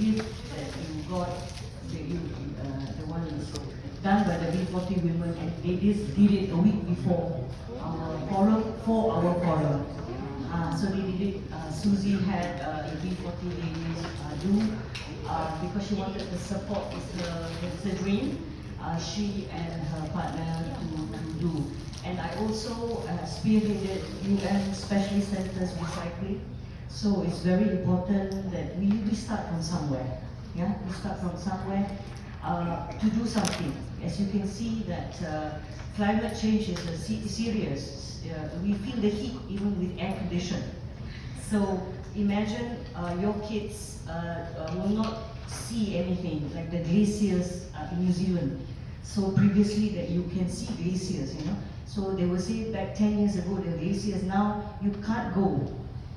gift that you got, the one is done by the B40 women, and they just did it a week before our forum, for our forum. So they did it, Susie had a B40 ladies do, because she wanted to support, it's a dream, she and her partner to do. And I also spearheaded UN Specialist Centers Recycling. So it's very important that we start from somewhere. Yeah, we start from somewhere to do something. As you can see that climate change is serious. We feel the heat even with air condition. So imagine your kids will not see anything like the glaciers in New Zealand. So previously that you can see glaciers, you know. So they will say back 10 years ago the glaciers, now you can't go.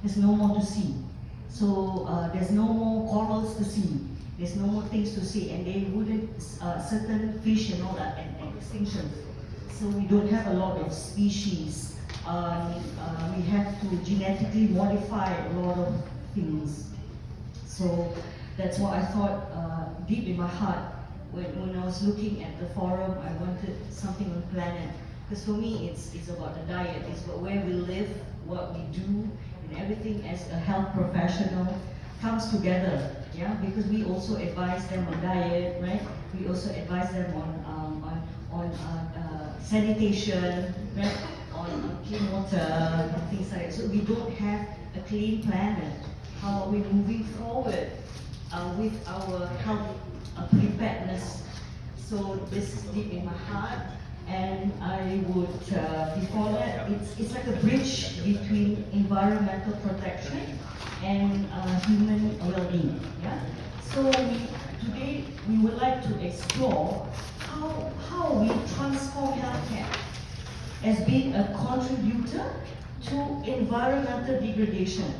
There's no more to see. So there's no more corals to see. There's no more things to see, and they wouldn't, certain fish and all that, and extinction. So we don't have a lot of species. We have to genetically modify a lot of things. So that's what I thought deep in my heart when I was looking at the forum. I wanted something on planet. Because for me, it's about the diet. It's about where we live, what we do, and everything as a health professional comes together. Yeah, because we also advise them on diet, right? We also advise them on sanitation, right? On clean water, and things like that. So we don't have a clean planet. How are we moving forward with our health preparedness? So this is deep in my heart. And I would, before that, it's like a bridge between environmental protection and human well-being. Yeah. So today we would like to explore how we transform healthcare as being a contributor to environmental degradation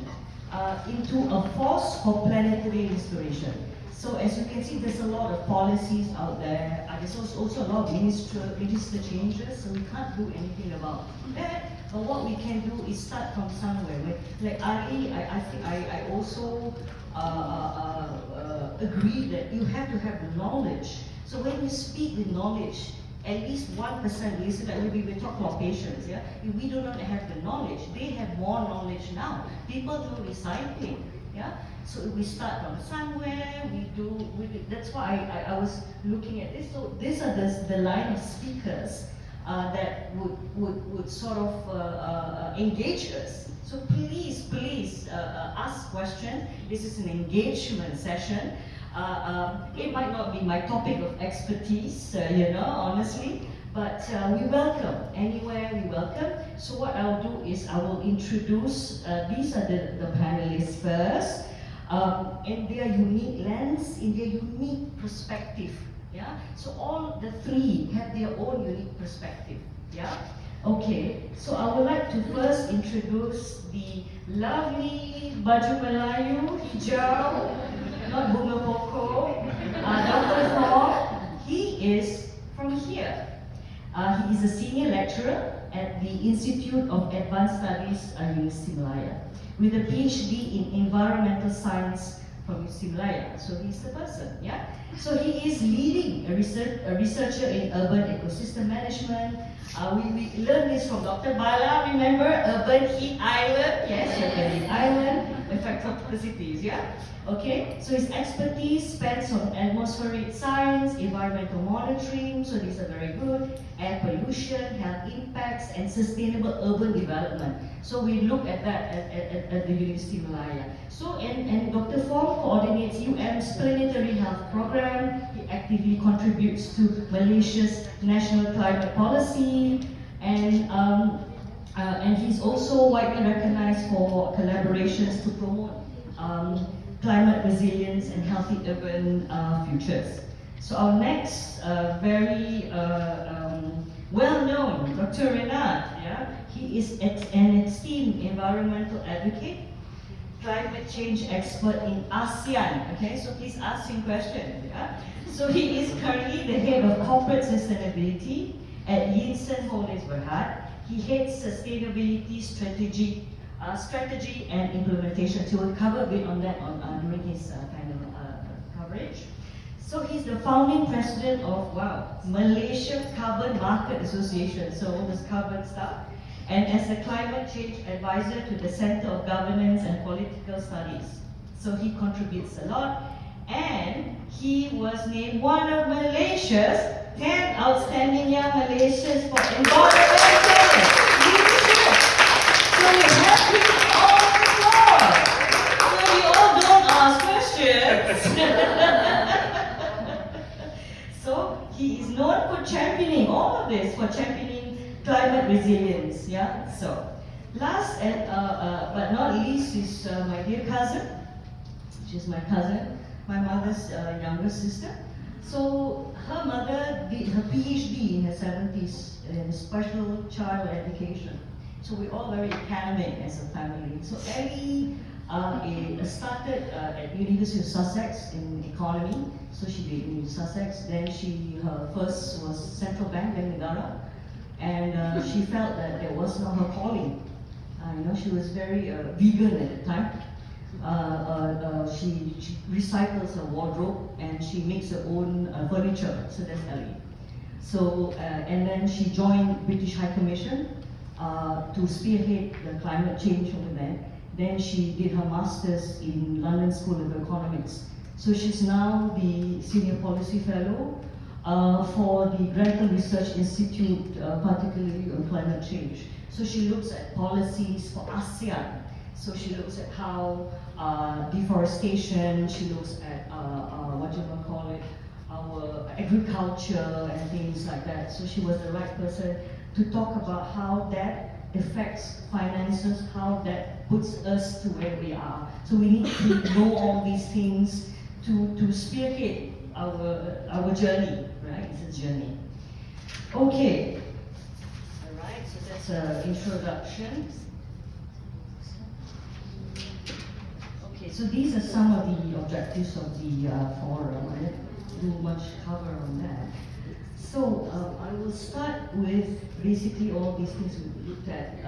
into a force for planetary restoration. So as you can see, there's a lot of policies out there. There's also a lot of minister changes, so we can't do anything about that. But what we can do is start from somewhere. Like Ali, I think I also agree that you have to have the knowledge. So when you speak with knowledge, at least 1% listen. That we talk about patients. Yeah, if we do not have the knowledge, they have more knowledge now. People do recycling. Yeah. So if we start from somewhere, we do that's why I was looking at this. So these are the line of speakers that would sort of engage us. So please ask questions. This is an engagement session. It might not be my topic of expertise, honestly, but we welcome, anywhere we welcome. So what I'll do is I will introduce, these are the panelists first, in their unique lens, in their unique perspective. Yeah. So all the three have their own unique perspective. Yeah. Okay. So I would like to first introduce the lovely Baju Melayu hijau, not bunga pokok, Dr. Fong. He is from here. He is a senior lecturer at the Institute of Advanced Studies at University Malaya, with a PhD in environmental science from University Malaya. So he's the person, yeah? So he is leading a researcher in urban ecosystem management. We learned this from Dr. Bala, remember? Urban heat island, yes, urban heat island, effects of cities, yeah? Okay, so his expertise spans on atmospheric science, environmental monitoring, so these are very good, air pollution, health impacts, and sustainable urban development. So we look at that at the University of Malaya. So, and Dr. Fong coordinates UM's planetary health program. He actively contributes to Malaysia's national climate policy, and he's also widely recognized for collaborations to promote climate resilience and healthy urban futures. So our next very well-known Dr. Renat, yeah, he is an esteemed environmental advocate, climate change expert in ASEAN. Okay, so please ask him questions. Yeah? So he is currently the head of corporate sustainability at Yinsen Holdings Berhad. He heads sustainability strategy and implementation. So we'll cover a bit on that during his coverage. So he's the founding president of, Malaysia Carbon Market Association, so all this carbon stuff. And as the climate change advisor to the Center of Governance and Political Studies. So he contributes a lot. And he was named one of Malaysia's 10 outstanding young Malaysians for environmental leadership. So we have him on the floor. So we all don't ask questions. So he is known for championing all of this, for championing climate resilience. Yeah. So last and but not least is my dear cousin. She's my cousin, my mother's younger sister. So her mother did her PhD in her 70s in special child education. So we're all very academic as a family. So Ellie started at University of Sussex in economy. So she did in Sussex. Then her first was Central Bank Negara, and she felt that there was not her calling. She was very vegan at the time. She recycles her wardrobe and she makes her own furniture. So that's Ellie. So and then she joined British High Commission to spearhead the climate change over there. Then she did her master's in London School of Economics. So she's now the senior policy fellow for the Grantham Research Institute, particularly on climate change. So she looks at policies for ASEAN. So she looks at how deforestation, she looks at our agriculture and things like that. So she was the right person to talk about how that affects finances, how that puts us to where we are. So we need to know all these things to spearhead our journey, right? It's a journey. Okay. All right, so that's an introduction. Okay, so these are some of the objectives of the forum. I didn't do much cover on that. So I will start with basically all these things we looked at,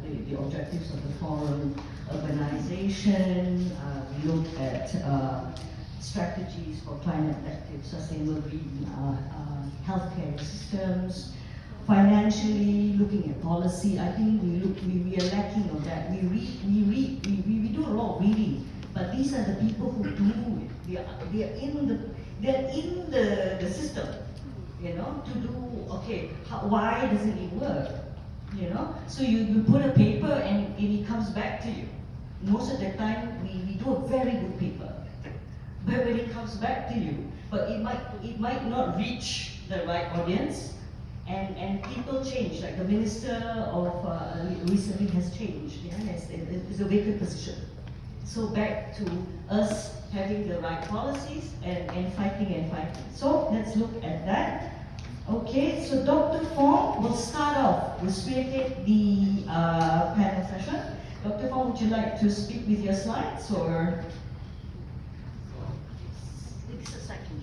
the objectives of the forum, urbanization, we looked at strategies for climate-active, sustainable green healthcare systems, financially looking at policy. I think we are lacking of that. We do a lot of reading, but these are the people who do it. They are in the system, to do, okay, why doesn't it work? So you put a paper and it comes back to you. Most of the time we do a very good paper, but when it comes back to you, but it might not reach the right audience, and people change. Like the minister of recently has changed. It's a vacant position. So back to us having the right policies and fighting. So let's look at that. Okay, so Dr. Fong will start off with spearhead the panel session. Dr. Fong, would you like to speak with your slides or? It's a second.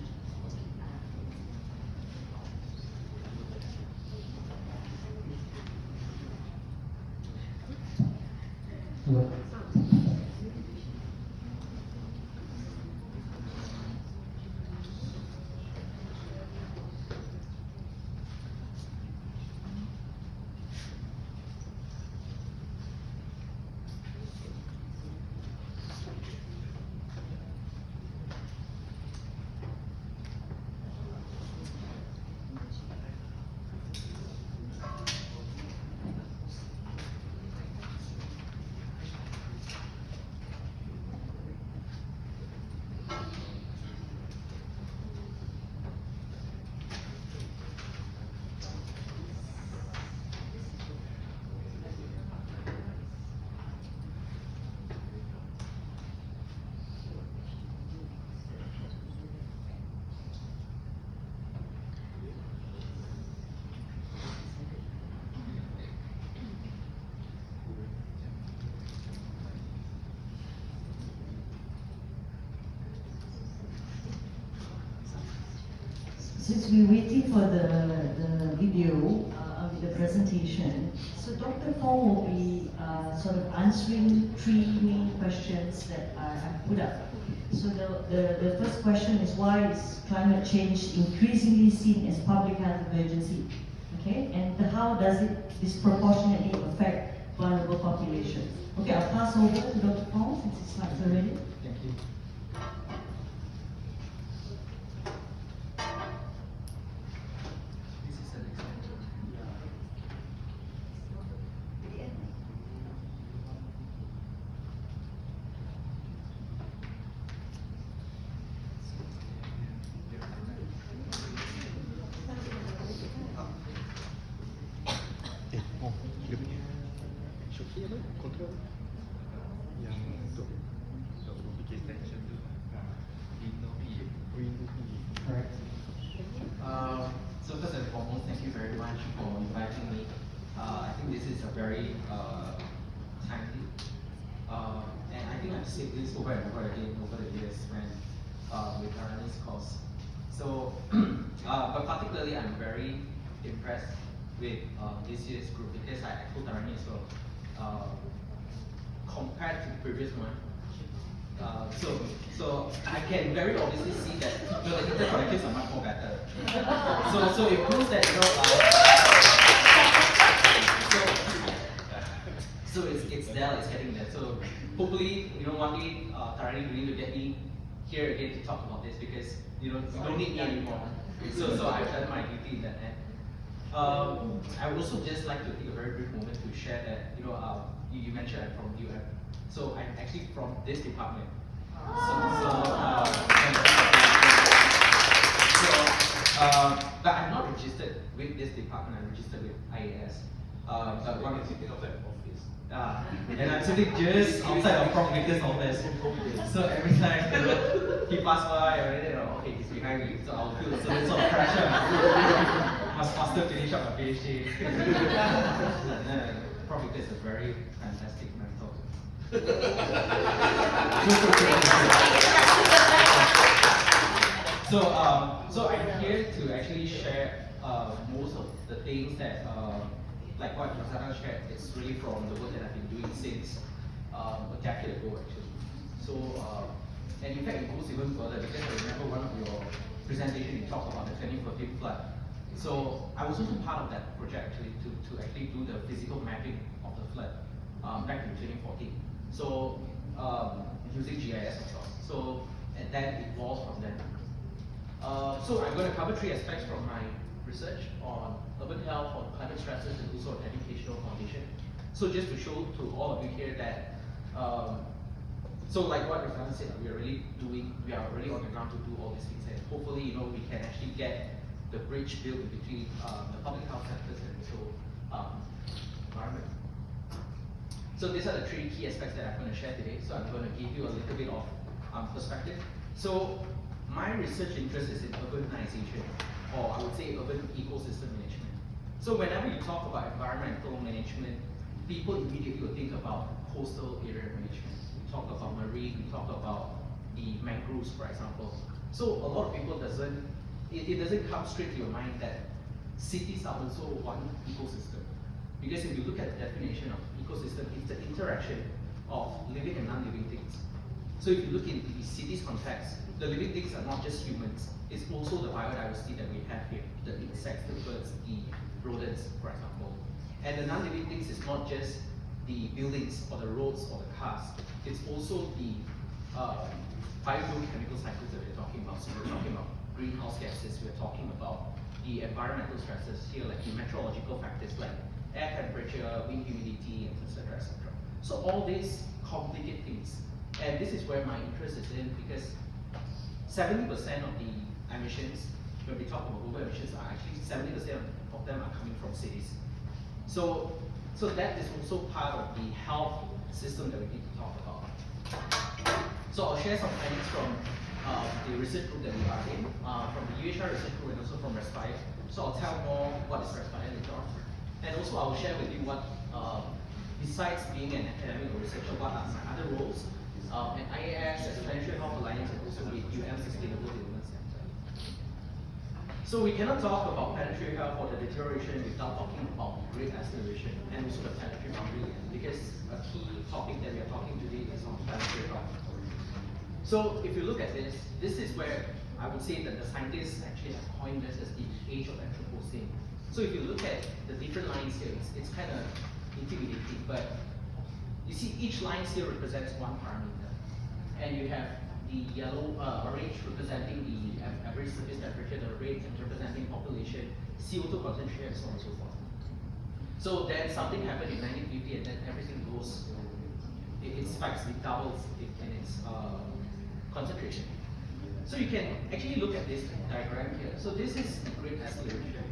Hello. Since we're waiting for the video, I'll in the presentation. So Dr. Fong will be sort of answering three main questions that I've put up. So the first question is, why is climate change increasingly seen as public health emergency? Okay, and how does it disproportionately affect vulnerable populations? Okay, I'll pass over to Dr. Fong since his slides are ready. Thank you. This is an example. Oh, dia punya Shopee apa? Control yang untuk bikin extension tu Windows P. Alright. So first and foremost, thank you very much for inviting me. I think this is a very timely, and I think I've said this over and over again over the years when with Arani's course. So, but particularly I'm very impressed with this year's group because I told Arani as well. Compared to the previous one, so I can very obviously see that the interconnectors are much more better. So it proves that so it's there, it's getting there. So hopefully one day Tarani will need to get me here again to talk about this because you don't need me anymore. So I've done my duty in that end. I would also just like to take a very brief moment to share that you mentioned I'm from UM. So I'm actually from this department. But I'm not registered with this department. I'm registered with IAS. But one is sitting outside the office. And I'm sitting just outside of Prof Victor's office. So every time he passes by, okay, he's behind me. So I'll feel a certain sort of pressure. Must faster finish up my PhD. Prof Victor is a very fantastic mentor. So I'm here to actually share most of the things that, like what Rosanna shared, it's really from the work that I've been doing since a decade ago actually. So, and in fact it goes even further because I remember one of your presentations you talked about the 2014 flood. So I was also part of that project actually to actually do the physical mapping of the flood back in 2014. So using GIS of course. So and then it evolved from there. So I'm going to cover three aspects from my research on urban health, on climate stresses, and also on educational foundation. So just to show to all of you here that, so like what Rifan said, we are really on the ground to do all these things, and hopefully we can actually get the bridge built between the public health sectors and also environment. So these are the three key aspects that I'm going to share today. So I'm going to give you a little bit of perspective. So my research interest is in urbanization, or I would say urban ecosystem management. So whenever you talk about environmental management, people immediately will think about coastal area management. We talk about marine, we talk about the mangroves, for example. So a lot of people it doesn't come straight to your mind that cities are also one ecosystem. Because if you look at the definition of ecosystem, it's the interaction of living and non-living things. So if you look in the city's context, the living things are not just humans, it's also the biodiversity that we have here, the insects, the birds, the rodents, for example. And the non-living things is not just the buildings or the roads or the cars, it's also the biochemical cycles that we're talking about. So we're talking about greenhouse gases, we're talking about the environmental stresses here, like the meteorological factors like air temperature, wind humidity, etc., etc. So all these complicate things. And this is where my interest is in because 70% of the emissions, when we talk about global emissions, are actually 70% of them are coming from cities. So that is also part of the health system that we need to talk about. So I'll share some findings from the research group that we are in, from the UHR research group and also from Respire. So I'll tell more what is Respire later on. And also I'll share with you what, besides being an academic or researcher, what are my other roles at IAS, as a Financial Health Alliance, and also with UM Sustainable Development Center. So we cannot talk about planetary health or the deterioration without talking about great acceleration and also the planetary boundary, because a key topic that we are talking today is on planetary health. So if you look at this, this is where I would say that the scientists actually have coined this as the age of Anthropocene. So if you look at the different lines here, it's kind of intimidating, but you see each line here represents one parameter. And you have the yellow, orange representing the average surface temperature, the red representing population, CO2 concentration, and so on and so forth. So then something happened in 1950 and then everything goes, it spikes, it doubles in its concentration. So you can actually look at this diagram here. So this is the great acceleration.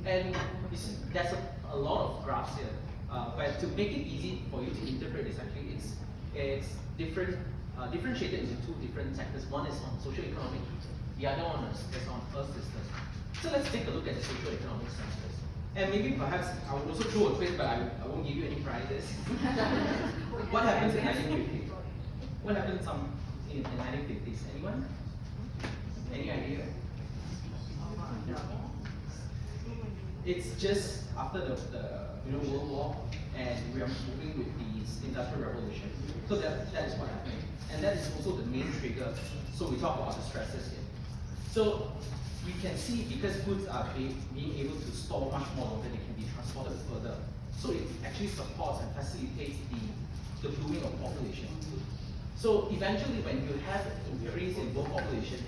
And you see, there's a lot of graphs here. But to make it easy for you to interpret this, actually it's differentiated into two different sectors. One is on socio-economic, the other one is on Earth systems. So let's take a look at the socio-economic sectors. And maybe perhaps I will also throw a quiz, but I won't give you any prizes. What happens in 1950? What happened in the 1950s? Anyone? Any idea? It's just after the World War, and we are moving with the Industrial Revolution. So that is what happened. And that is also the main trigger. So we talk about the stresses here. So we can see because goods are being able to store much more longer, they can be transported further. So it actually supports and facilitates the booming of population. So eventually when you have an increase in world population,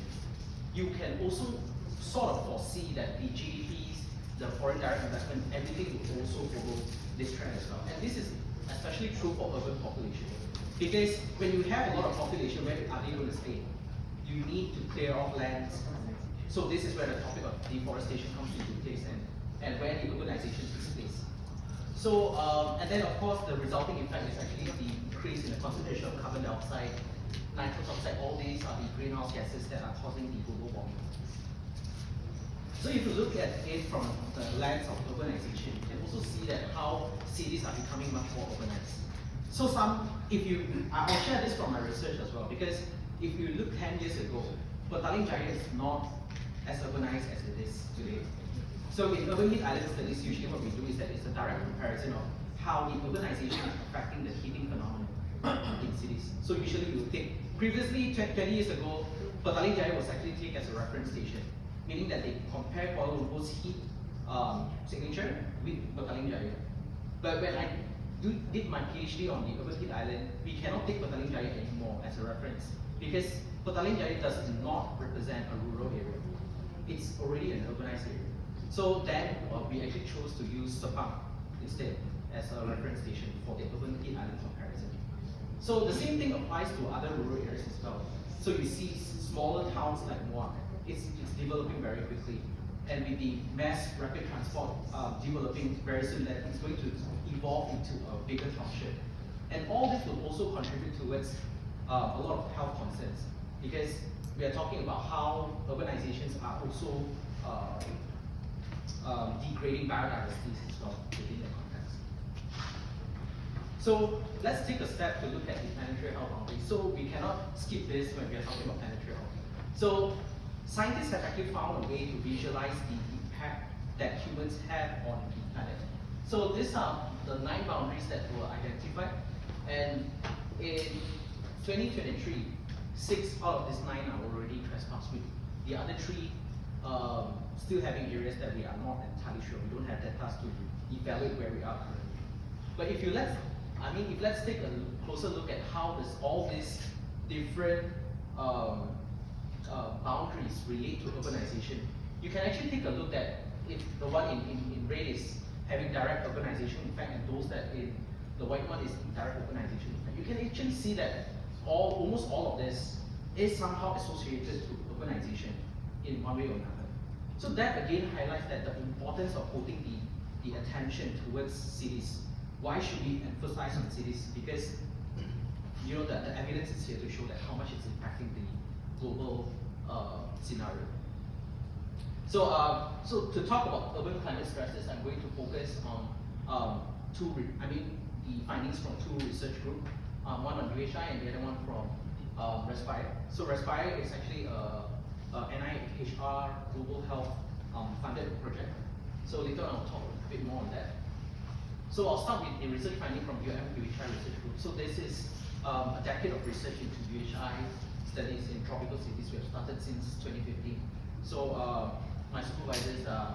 you can also sort of foresee that the GDPs, the foreign direct investment, everything will also follow this trend as well. And this is especially true for urban population. Because when you have a lot of population, where are they going to stay? You need to clear off lands. So this is where the topic of deforestation comes into place and where the urbanization takes place. So, and then of course the resulting effect is actually the increase in the concentration of carbon dioxide, nitrous oxide, all these are the greenhouse gases that are causing the global warming. So if you look at it from the lens of urbanization, you can also see that how cities are becoming much more urbanized. So I'll share this from my research as well, because if you look 10 years ago, Petaling Jaya is not as urbanized as it is today. So in urban heat island studies, usually what we do is that it's a direct comparison of how the urbanization is affecting the heating phenomenon in cities. So usually you take, previously 20 years ago, Petaling Jaya was actually taken as a reference station, meaning that they compare Kuala Lumpur's heat signature with Petaling Jaya. But when I did my PhD on the urban heat island, we cannot take Petaling Jaya anymore as a reference, because Petaling Jaya does not represent a rural area. It's already an urbanized area. So then we actually chose to use Sepang instead as a reference station for the urban heat island comparison. So the same thing applies to other rural areas as well. So you see smaller towns like Muar, it's developing very quickly. And with the mass rapid transport developing very soon, that it's going to evolve into a bigger township. And all this will also contribute towards a lot of health concerns, because we are talking about how urbanizations are also degrading biodiversity as well within the context. So let's take a step to look at the planetary health boundary. So we cannot skip this when we are talking about planetary health. So scientists have actually found a way to visualize the impact that humans have on the planet. So these are the 9 boundaries that were identified, and in 2023, 6 out of these 9 are already trespassed with. The other 3 still having areas that we are not entirely sure. We don't have data to evaluate where we are currently. But if let's take a closer look at how does all these different boundaries relate to urbanization, you can actually take a look at if the one in red is having direct urbanization effect, and those that in the white one is indirect urbanization effect. You can actually see that almost all of this is somehow associated to urbanization in one way or another. So that again highlights that the importance of putting the attention towards cities. Why should we emphasize on cities? Because the evidence is here to show that how much it's impacting the global scenario. So to talk about urban climate stresses, I'm going to focus on the findings from 2 research groups, one on UHI and the other one from Respire. So Respire is actually a NIHR global health funded project. So later on I'll talk a bit more on that. So I'll start with a research finding from UHI Research Group. So this is a decade of research into UHI studies in tropical cities. We have started since 2015. So my supervisors are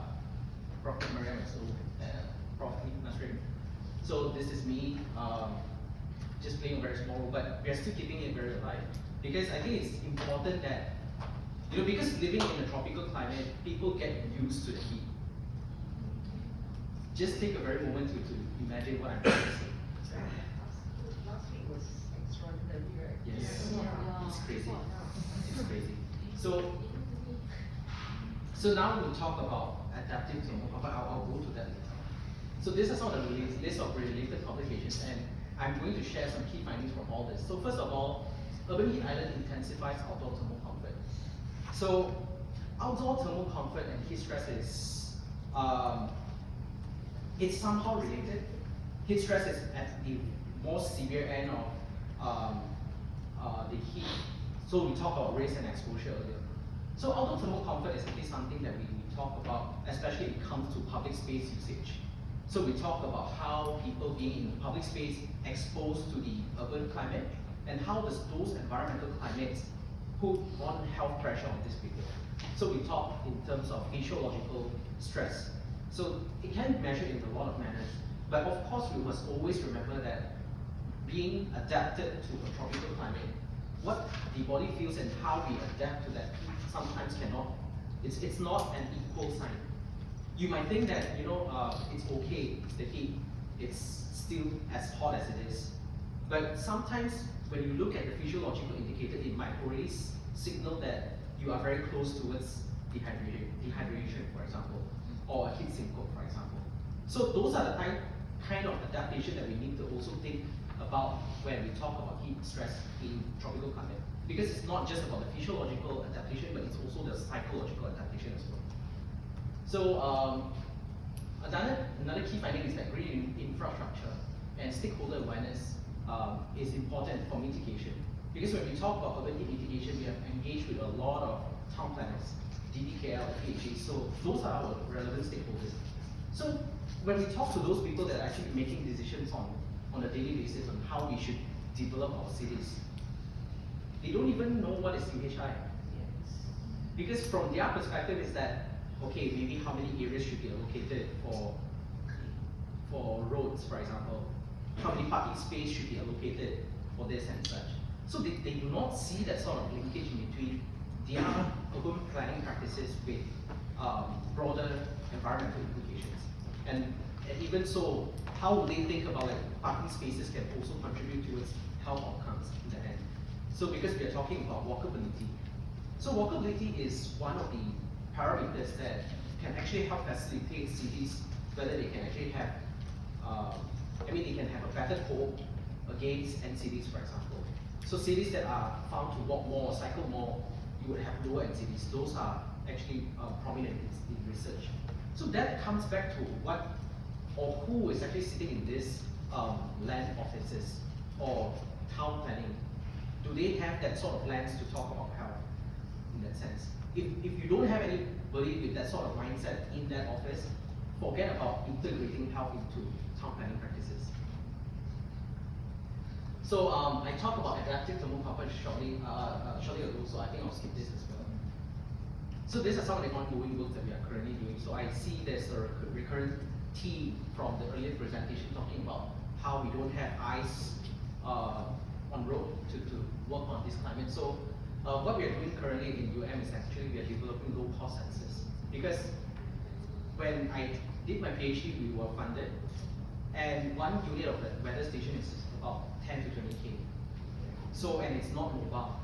Prof. Mariam and Prof. Nasrin. So this is me just playing a very small role, but we are still keeping it very alive. Because I think it's important that, because living in a tropical climate, people get used to the heat. Just take a very moment to imagine what I'm trying to say. Last week was extraordinary, right? Yes, Yeah. it's crazy. It's crazy. So now we'll talk about adaptive thermal comfort. I'll go to that later. So these are some of the list of related publications, and I'm going to share some key findings from all this. So first of all, urban heat island intensifies outdoor thermal comfort. So outdoor thermal comfort and heat stress is it's somehow related. Heat stress is at the more severe end of the heat. So we talked about race and exposure earlier. So outdoor thermal comfort is actually something that we talk about, especially when it comes to public space usage. So we talk about how people being in the public space exposed to the urban climate, and how does those environmental climates put on health pressure on these people. So we talk in terms of physiological stress. So it can be measured in a lot of manners, but of course we must always remember that being adapted to a tropical climate, what the body feels and how we adapt to that sometimes cannot, it's not an equal sign. You might think that, it's okay, it's the heat, it's still as hot as it is. But sometimes when you look at the physiological indicator, it might already signal that you are very close towards dehydration, for example, or a heat syncope, for example. So those are the kind of adaptation that we need to also think about when we talk about heat stress in tropical climate. Because it's not just about the physiological adaptation, but it's also the psychological adaptation as well. So another key finding is that green infrastructure and stakeholder awareness is important for mitigation. Because when we talk about urban heat mitigation, we have engaged with a lot of town planners, DBKL, PHA, so those are our relevant stakeholders. So when we talk to those people that are actually making decisions on a daily basis on how we should develop our cities, they don't even know what is UHI. Because from their perspective is that, okay, maybe how many areas should be allocated for roads, for example. How many parking space should be allocated for this and such. So they do not see that sort of linkage in between their urban planning practices with broader environmental implications. And even so, how would they think about parking spaces can also contribute towards health outcomes in the end? So because we are talking about walkability. So walkability is one of the parameters that can actually help facilitate cities, whether they can actually have, they can have a better cope against NCDs, for example. So cities that are found to walk more or cycle more, you would have lower NCDs. Those are actually prominent in research. So that comes back to what or who is actually sitting in this land offices or town planning. Do they have that sort of lens to talk about health in that sense? If you don't have anybody with that sort of mindset in that office, forget about integrating health into town planning practices. So I talked about adaptive thermal comfort shortly ago, so I think I'll skip this as well. So these are some of the ongoing work that we are currently doing. So I see there's a recurrent theme from the earlier presentation talking about how we don't have ice on road to work on this climate. So what we are doing currently in UM is actually we are developing low cost sensors. Because when I did my PhD, we were funded, and one unit of the weather station is about 10 to 20K. So, and it's not mobile,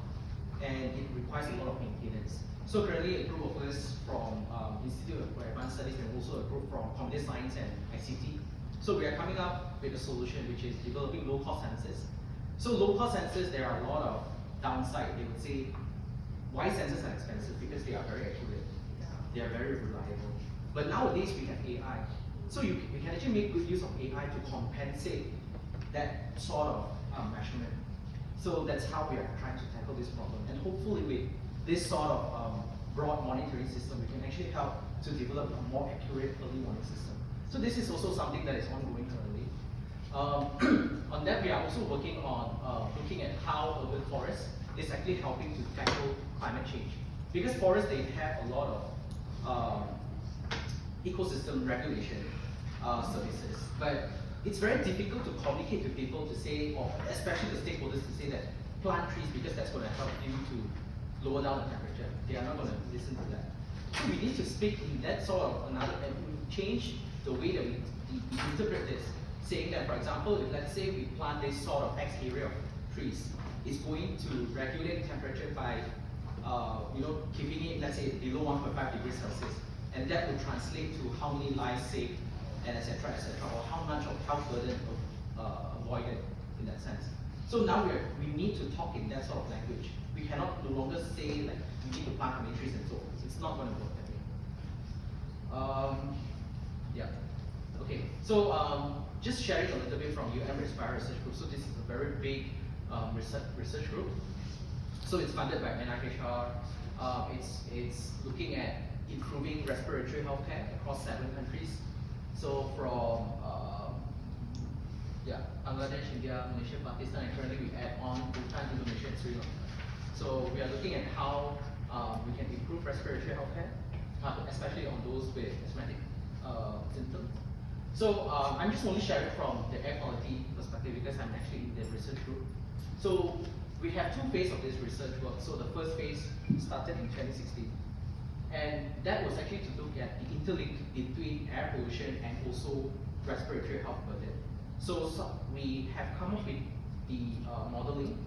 and it requires a lot of maintenance. So currently a group of us from Institute for Advanced Studies and also a group from Computer Science and ICT. So we are coming up with a solution which is developing low cost sensors. So low cost sensors, there are a lot of downside. They would say, why sensors are expensive? Because they are very accurate. They are very reliable. But nowadays we have AI. So we can actually make good use of AI to compensate that sort of measurement. So that's how we are trying to tackle this problem. And hopefully with this sort of broad monitoring system, we can actually help to develop a more accurate early warning system. So this is also something that is ongoing currently. On that, we are also working on looking at how urban forests is actually helping to tackle climate change. Because forests, they have a lot of ecosystem regulation services, but it's very difficult to communicate to people to say, or especially the stakeholders to say that plant trees because that's going to help you to lower down the temperature. They are not going to listen to that. So we need to speak in that sort of another, and change the way that we interpret this, saying that, for example, if let's say we plant this sort of X area of trees, it's going to regulate temperature by, keeping it, let's say, below 1.5 degrees Celsius, and that would translate to how many lives saved, and etc., or how much of health burden avoided in that sense. So now we need to talk in that sort of language. We cannot no longer say like we need to plant how many trees and so on. It's not going to work that way. Yeah. Okay. So just sharing a little bit from Inspire Research Group. So this is a very big research group. So it's funded by NIHR. It's looking at improving respiratory healthcare across 7 countries. So from Bangladesh, India, Malaysia, Pakistan, and currently we add on Bhutan, Indonesia, and Sri Lanka. So we are looking at how we can improve respiratory healthcare, especially on those with asthmatic symptoms. So I'm just only sharing from the air quality perspective because I'm actually in the research group. So we have 2 phases of this research work. So the first phase started in 2016. And that was actually to look at the interlink between air pollution and also respiratory health burden. So we have come up with the modeling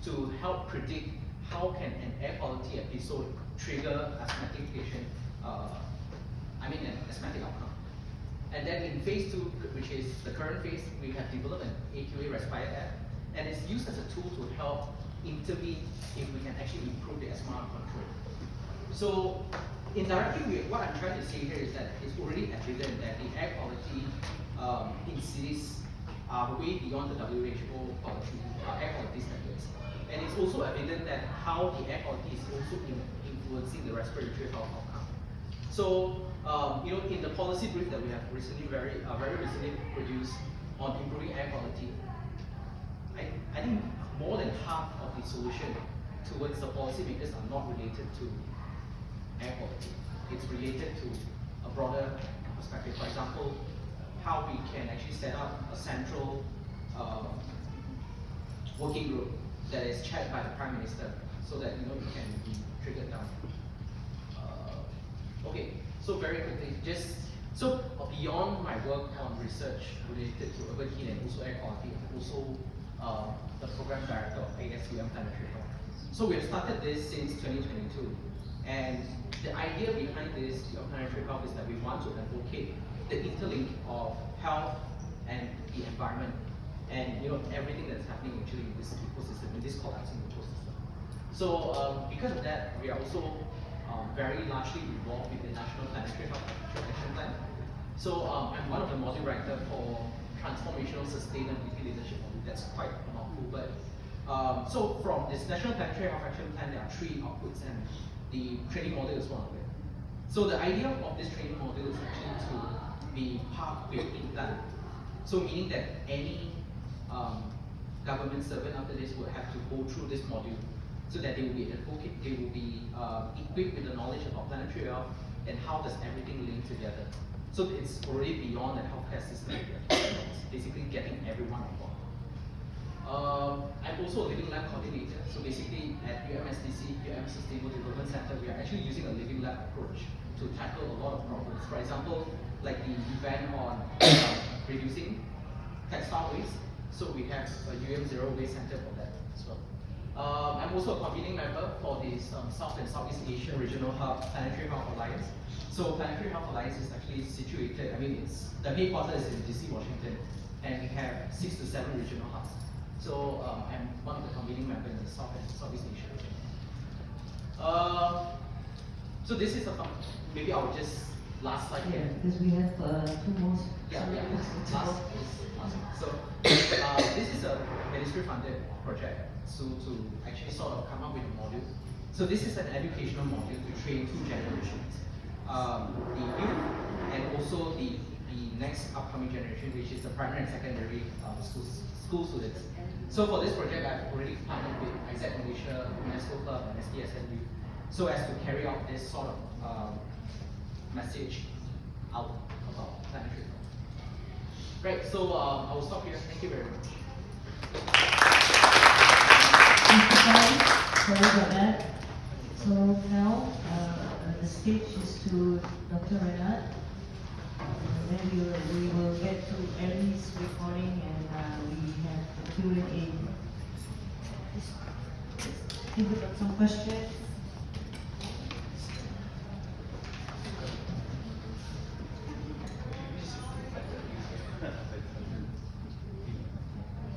to help predict how can an air quality episode trigger asthmatic patient, an asthmatic outcome. And then in phase 2, which is the current phase, we have developed an AQA Respire app, and it's used as a tool to help intervene if we can actually improve the asthma control. So indirectly, what I'm trying to say here is that it's already evident that the air quality in cities are way beyond the WHO air quality standards. And it's also evident that how the air quality is also influencing the respiratory health outcome. So, in the policy brief that we have recently, very recently produced on improving air quality, I think more than half of the solution towards the policy makers are not related to air quality. It's related to a broader perspective. For example, how we can actually set up a central working group that is chaired by the Prime Minister, so that it can be triggered down. Okay, so very quickly, so beyond my work on research related to urban heat and also air quality, I'm also the program director of ASUM Planetary Health. So we have started this since 2022, and the idea behind this planetary health is that we want to advocate the interlink of health and the environment, and everything that's happening actually in this ecosystem, in this collapsing ecosystem. So because of that, we are also very largely involved with the National Planetary Health Action Plan. So I'm one of the module director for Transformational Sustainability Leadership module. That's quite a mouthful, but so from this National Planetary Health Action Plan, there are 3 outputs, and the training model is one of them. So the idea of this training model is actually to be pathway plan. So meaning that any government servant after this will have to go through this module, so that they will be equipped with the knowledge about planetary health and how does everything link together. So it's already beyond the healthcare system. It's basically getting everyone involved. I'm also a living lab coordinator. So basically at UMSDC, Sustainable Development Center, we are actually using a living lab approach to tackle a lot of problems. For example, like the event on reducing textile waste. So we have a Zero Waste Center for that as well. I'm also a convening member for the South and Southeast Asia Regional Hub Planetary Health Alliance. So Planetary Health Alliance is actually situated, the headquarters is in DC, Washington, and we have 6 to 7 regional hubs. So I'm one of the convening members in the South and Southeast Asia region. So this is maybe I'll just last slide here. Because we have 2 more. Last. So this is a ministry-funded project to actually sort of come up with a module. So this is an educational module to train 2 generations. the youth and also the next upcoming generation, which is the primary and secondary school students. So for this project, I've already partnered with Isaac Malaysia, UNESCO Club, and SDSN Youth, so as to carry out this sort of message out about planetary health. Right, so I will stop here. Thank you very much. Thank you, guys. Sorry about that. So now the stage is to Dr. Renat. Then we will get to Ellie's recording and we have the Q&A. Think about some questions.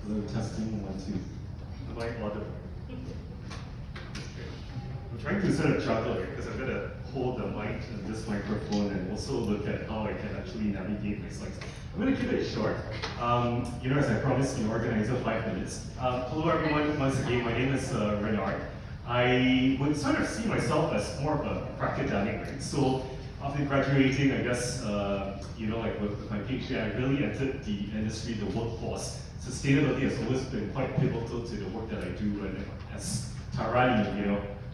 Hello, testing 1, 2. Am I audible? I'm trying to sort of juggle it because I'm going to hold the mic and this microphone and also look at how I can actually navigate my slides. I'm going to keep it short. As I promised the organizer, 5 minutes. Hello everyone, once again, my name is Renard. I would sort of see myself as more of a academic, right? So after graduating, I guess, like with my PhD, I really entered the industry, the workforce. Sustainability has always been quite pivotal to the work that I do, and as Tarani,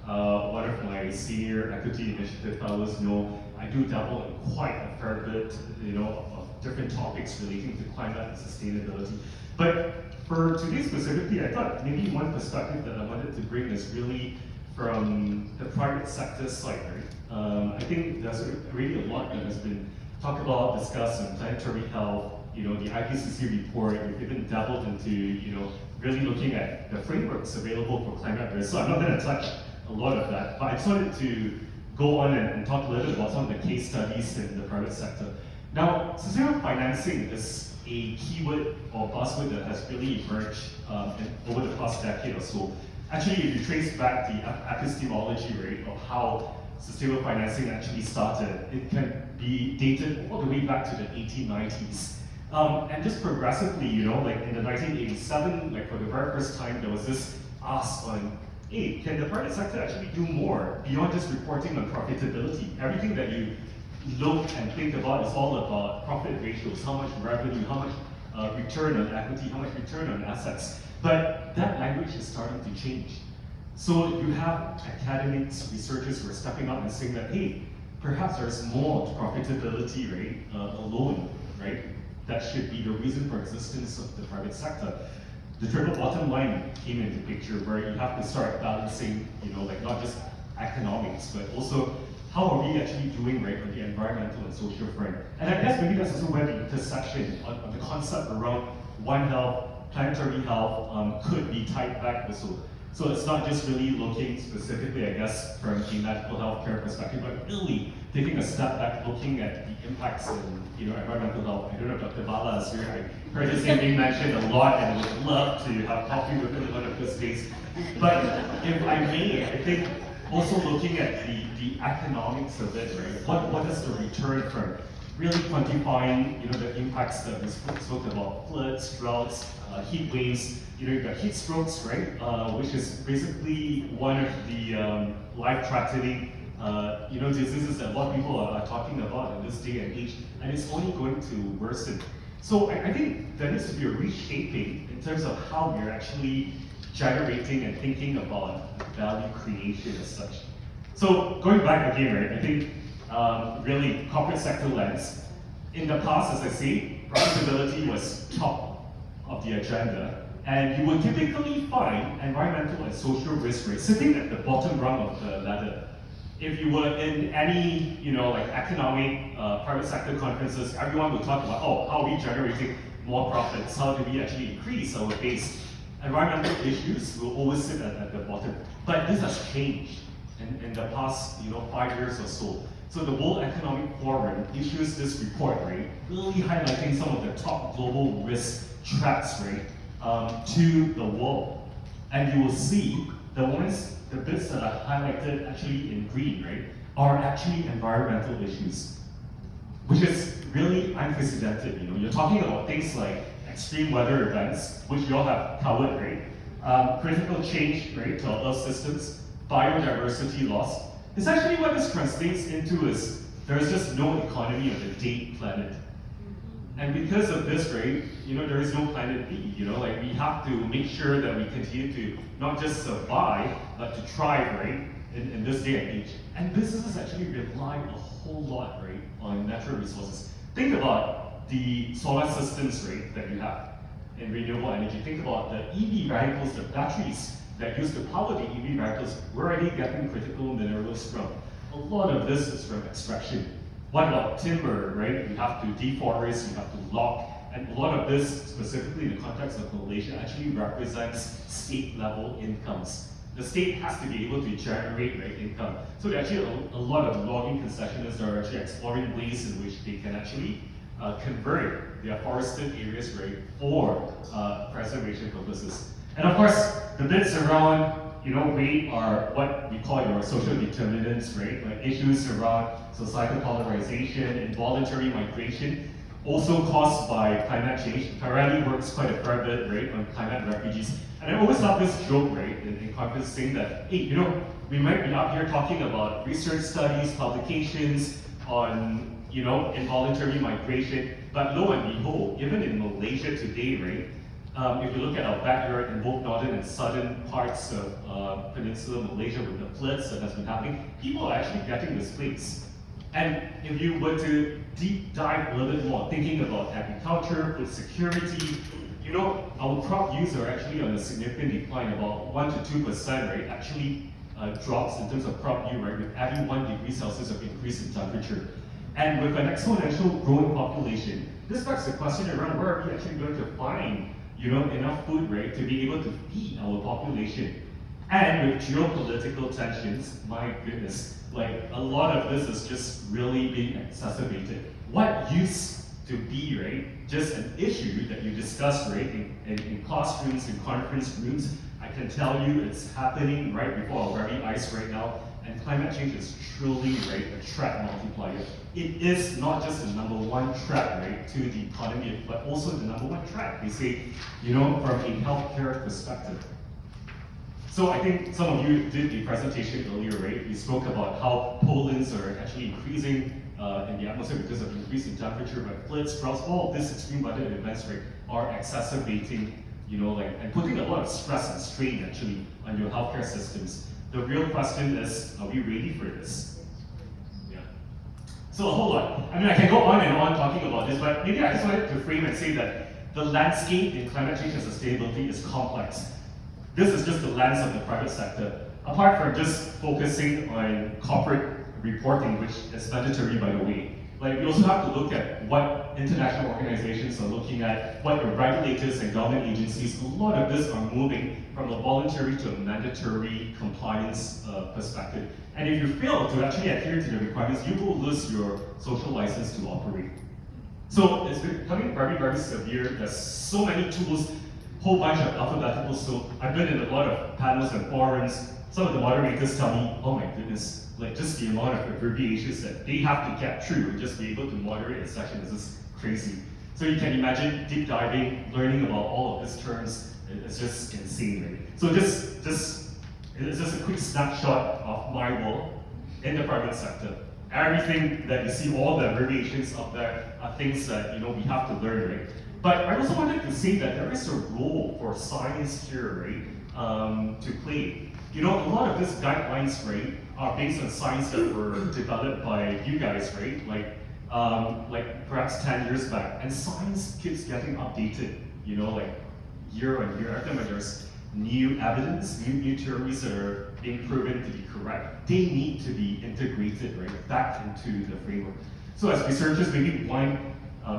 one of my senior equity initiative fellows know, I do dabble in quite a fair bit, of different topics relating to climate and sustainability. But for today specifically, I thought maybe one perspective that I wanted to bring is really from the private sector side, right? I think there's really a lot that has been talked about, discussed on planetary health, the IPCC report. We've even dabbled into, really looking at the frameworks available for climate risk. So I'm not going to touch a lot of that, but I just wanted to go on and talk a little bit about some of the case studies in the private sector. Now, sustainable financing is a keyword or buzzword that has really emerged over the past decade or so. Actually, if you trace back the epistemology rate of how sustainable financing actually started, it can be dated all the way back to the 1890s. And just progressively, like in the 1987, like for the very first time, there was this ask on, hey, can the private sector actually do more beyond just reporting on profitability? Everything that you look and think about is all about profit ratios, how much revenue, how much return on equity, how much return on assets. But that language is starting to change. So you have academics, researchers who are stepping up and saying that, hey, perhaps there's more to profitability, right, alone, right? That should be the reason for existence of the private sector. The triple bottom line came into picture where you have to start balancing, like not just economics, but also how are we actually doing, right, on the environmental and social front. And I guess maybe that's also where the intersection of the concept around One Health, planetary health could be tied back also. So it's not just really looking specifically, I guess, from a medical healthcare perspective, but really taking a step back, looking at the impacts in environmental health. I don't know if Dr. Bala is here. I heard his name being mentioned a lot and would love to have coffee with him one of these days. But if I may, I think also looking at the economics of it, right? What is the return from really quantifying the impacts that we spoke about, floods, droughts, heat waves. You've got heat strokes, right? Which is basically one of the life-threatening diseases that a lot of people are talking about in this day and age, and it's only going to worsen. So I think there needs to be a reshaping in terms of how we're actually generating and thinking about value creation as such. So going back again, right? I think really corporate sector lens. In the past, as I say, profitability was top of the agenda. And you would typically find environmental and social risk rates sitting at the bottom rung of the ladder. If you were in any, like economic private sector conferences, everyone would talk about, oh, how are we generating more profits? How do we actually increase our base? Environmental issues will always sit at the bottom. But this has changed in the past, 5 years or so. So the World Economic Forum issues this report, right, really highlighting some of the top global risk threats, right, to the world. And you will see the bits that are highlighted actually in green, right, are actually environmental issues, which is really unprecedented. You're talking about things like extreme weather events, which you all have covered, right? Critical change, right, to our Earth systems, biodiversity loss. It's actually what this translates into is there's just no economy on the date planet. And because of this, right, there is no planet B, like we have to make sure that we continue to not just survive, but to thrive, right, in this day and age. And businesses actually rely a whole lot, right, on natural resources. Think about the solar systems, right, that you have in renewable energy. Think about the EV vehicles, the batteries that use to power the EV vehicles. We're already getting critical minerals from. A lot of this is from extraction. What about timber, right? You have to deforest, you have to log, and a lot of this, specifically in the context of Malaysia, actually represents state-level incomes. The state has to be able to generate, right, income. So there are actually a lot of logging concessionaires that are actually exploring ways in which they can actually convert their forested areas, right, for preservation purposes. And of course, the bits around weight are what we call your social determinants, right? Like issues around societal polarization, involuntary migration, also caused by climate change. Parali works quite a fair bit, right, on climate refugees. And I always have this joke, right, in conference saying that, hey, we might be up here talking about research studies, publications on, involuntary migration, but lo and behold, even in Malaysia today, right, if you look at our backyard in both northern and southern parts of Peninsula Malaysia with the floods that has been happening, people are actually getting displaced. And if you were to deep dive a little bit more, thinking about agriculture, food security, our crop yields are actually on a significant decline, about 1 to 2%, right? Actually drops in terms of crop yield, right? With every 1 degree Celsius of increase in temperature. And with an exponential growing population, this begs the question around where are we actually going to find enough food, right, to be able to feed our population. And with geopolitical tensions, my goodness, like a lot of this is just really being exacerbated. What used to be, right, just an issue that you discuss, right, in classrooms, in conference rooms, I can tell you it's happening right before our very eyes right now. And climate change is truly, right, a threat multiplier. It is not just the number one threat, right, to the economy, but also the number one threat, they say, from a healthcare perspective. So I think some of you did a presentation earlier, right? We spoke about how pollens are actually increasing in the atmosphere because of increase in temperature, but floods, droughts, all of this extreme weather events, right, are exacerbating, and putting a lot of stress and strain actually on your healthcare systems. The real question is, are we ready for this? Yeah. So a whole lot. I mean, I can go on and on talking about this, but maybe I just wanted to frame and say that the landscape in climate change and sustainability is complex. This is just the lens of the private sector. Apart from just focusing on corporate reporting, which is mandatory by the way, like we also have to look at what international organizations are looking at, what the regulators and government agencies, a lot of this are moving from a voluntary to a mandatory compliance perspective. And if you fail to actually adhere to the requirements, you will lose your social license to operate. So it's becoming very, very severe. There's so many tools, whole bunch of alphabetical soup. I've been in a lot of panels and forums. Some of the moderators tell me, oh my goodness, like just the amount of abbreviations that they have to get through to just be able to moderate a session is just crazy. So you can imagine deep diving, learning about all of these terms, it's just insane, right? So it's just a quick snapshot of my world in the private sector. Everything that you see, all the abbreviations up there are things that we have to learn, right? But I also wanted to say that there is a role for science here, right, to play. A lot of these guidelines, right, are based on science that were developed by you guys, right? Like perhaps 10 years back. And science keeps getting updated, like year on year. Every time there's new evidence, new theories that are being proven to be correct, they need to be integrated, right, back into the framework. So as researchers, maybe one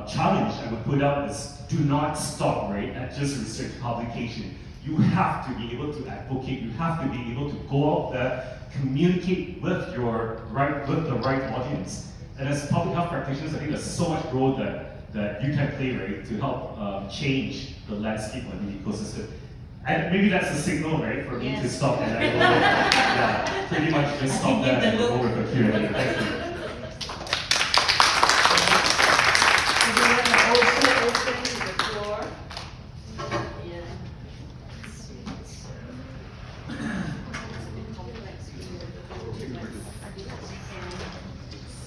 challenge I would put out is do not stop, right, at just research publication. You have to be able to advocate, you have to be able to go out there, communicate with the right audience. And as public health practitioners, I think there's so much role that you can play, right, to help change the landscape of the ecosystem. And maybe that's the signal, right, for me to stop and I will, pretty much just stop there and go with the Q&A. Thank you.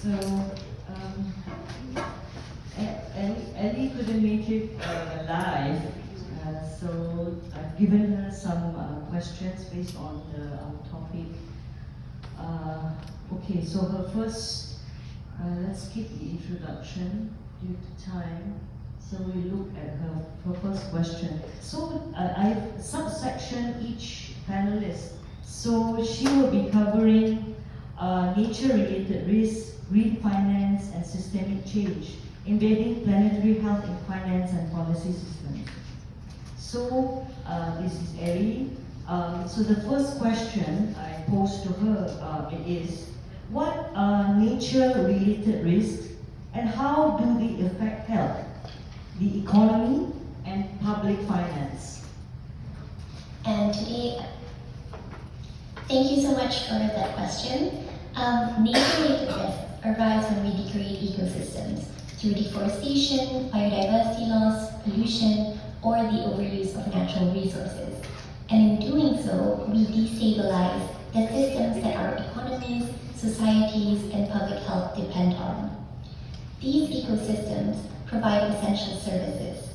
So, Ellie couldn't make it live, so I've given her some questions based on our topic. Okay, so her first, let's skip the introduction due to time. So we look at her first question. So I've subsection each panelist. So she will be covering nature-related risks, green finance, and systemic change, embedding planetary health in finance and policy systems. So this is Ellie. So the first question I pose to her is, what are nature-related risks and how do they affect health, the economy, and public finance? And today, thank you so much for that question. Nature-related risks arise when we degrade ecosystems through deforestation, biodiversity loss, pollution, or the overuse of natural resources. And in doing so, we destabilize the systems that our economies, societies, and public health depend on. These ecosystems provide essential services.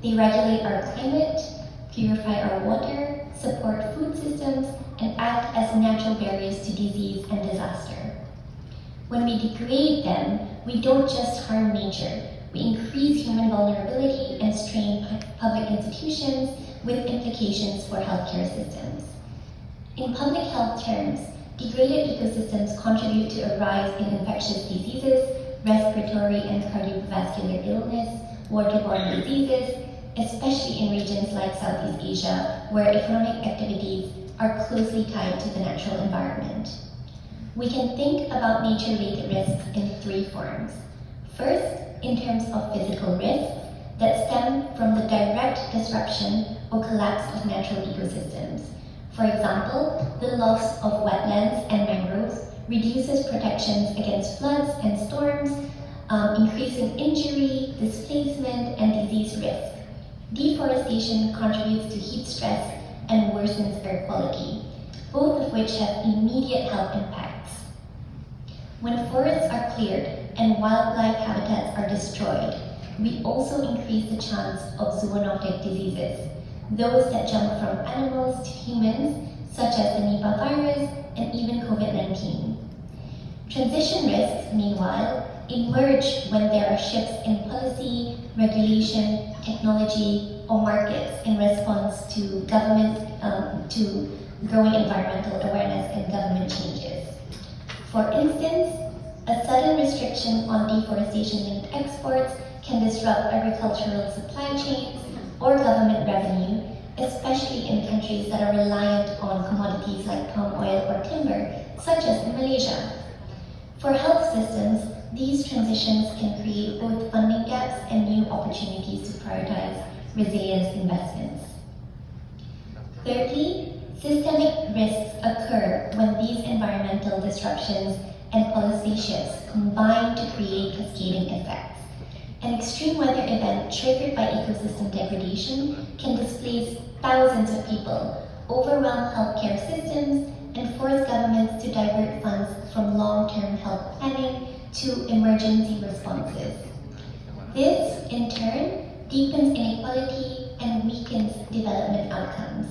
They regulate our climate, purify our water, support food systems, and act as natural barriers to disease and disaster. When we degrade them, we don't just harm nature, we increase human vulnerability and strain public institutions with implications for healthcare systems. In public health terms, degraded ecosystems contribute to a rise in infectious diseases, respiratory and cardiovascular illness, waterborne diseases, especially in regions like Southeast Asia, where economic activities are closely tied to the natural environment. We can think about nature-related risks in three forms. First, in terms of physical risks that stem from the direct disruption or collapse of natural ecosystems. For example, the loss of wetlands and mangroves reduces protections against floods and storms, increasing injury, displacement, and disease risk. Deforestation contributes to heat stress and worsens air quality, both of which have immediate health impacts. When forests are cleared and wildlife habitats are destroyed, we also increase the chance of zoonotic diseases, those that jump from animals to humans, such as the Nipah virus and even COVID-19. Transition risks, meanwhile, emerge when there are shifts in policy, regulation, technology, or markets in response to to growing environmental awareness and government changes. For instance, a sudden restriction on deforestation-linked exports can disrupt agricultural supply chains or government revenue, especially in countries that are reliant on commodities like palm oil or timber, such as in Malaysia. For health systems, these transitions can create both funding gaps and new opportunities to prioritize resilience investments. Thirdly, systemic risks occur when these environmental disruptions and policy shifts combine to create cascading effects. An extreme weather event triggered by ecosystem degradation can displace thousands of people, overwhelm healthcare systems, and force governments to divert funds from long-term health planning to emergency responses. This, in turn, deepens inequality and weakens development outcomes.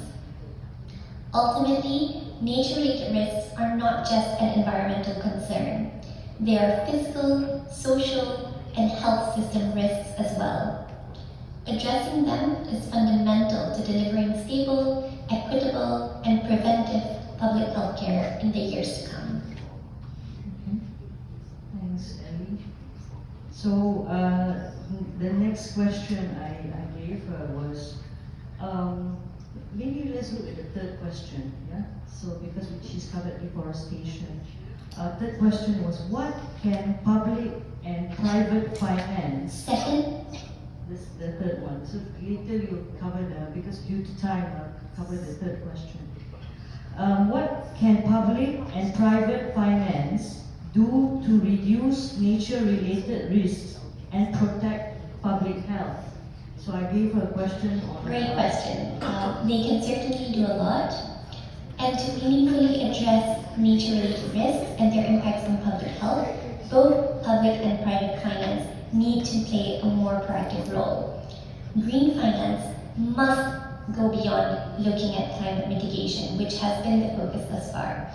Ultimately, nature-related risks are not just an environmental concern. They are fiscal, social, and health system risks as well. Addressing them is fundamental to delivering stable, equitable, and preventive public health care in the years to come. Thanks, Ellie. So the next question I gave her was, maybe let's look at the third question, yeah? So because she's covered deforestation. Third question was, what can public and private finance? Second, This is the third one. So later you'll cover because due to time, I'll cover the third question. What can public and private finance do to reduce nature-related risks and protect public health? So I gave her a question on... great question. They can certainly do a lot. And to meaningfully address nature-related risks and their impacts on public health, both public and private finance need to play a more proactive role. Green finance must go beyond looking at climate mitigation, which has been the focus thus far,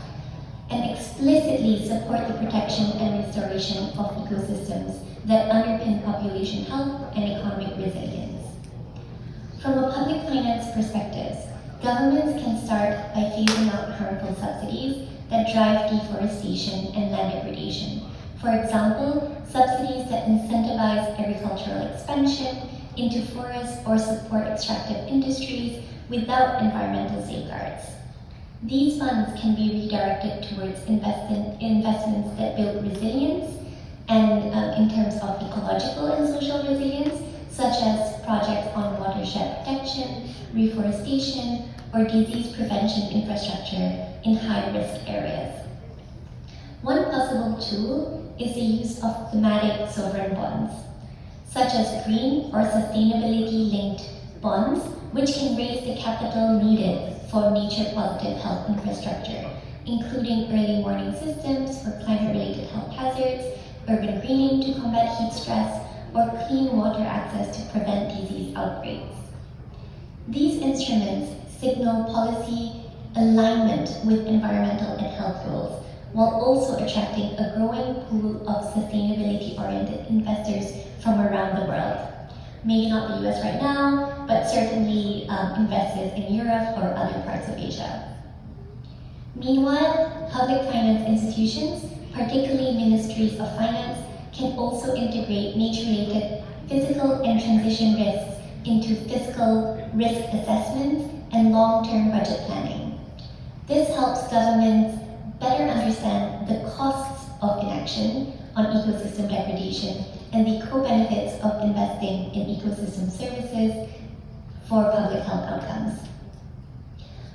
and explicitly support the protection and restoration of ecosystems that underpin population health and economic resilience. From a public finance perspective, governments can start by phasing out harmful subsidies that drive deforestation and land degradation. For example, subsidies that incentivize agricultural expansion into forests or support extractive industries without environmental safeguards. These funds can be redirected towards investments that build resilience and in terms of ecological and social resilience, such as projects on watershed protection, reforestation, or disease prevention infrastructure in high-risk areas. One possible tool is the use of thematic sovereign bonds, such as green or sustainability-linked bonds, which can raise the capital needed for nature-positive health infrastructure, including early warning systems for climate-related health hazards, urban greening to combat heat stress, or clean water access to prevent disease outbreaks. These instruments signal policy alignment with environmental and health goals, while also attracting a growing pool of sustainability-oriented investors from around the world. Maybe not the US right now, but certainly investors in Europe or other parts of Asia. Meanwhile, public finance institutions, particularly ministries of finance, can also integrate nature-related physical and transition risks into fiscal risk assessments and long-term budget planning. This helps governments better understand the costs of inaction on ecosystem degradation and the co-benefits of investing in ecosystem services for public health outcomes.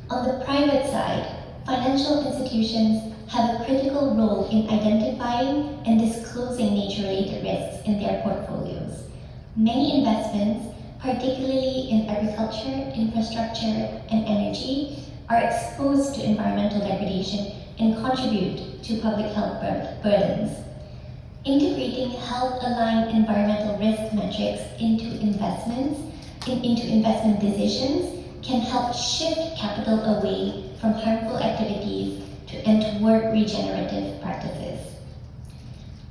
On the private side, financial institutions have a critical role in identifying and disclosing nature-related risks in their portfolios. Many investments, particularly in agriculture, infrastructure, and energy, are exposed to environmental degradation and contribute to public health burdens. Integrating health-aligned environmental risk metrics into investment decisions can help shift capital away from harmful activities and toward regenerative practices.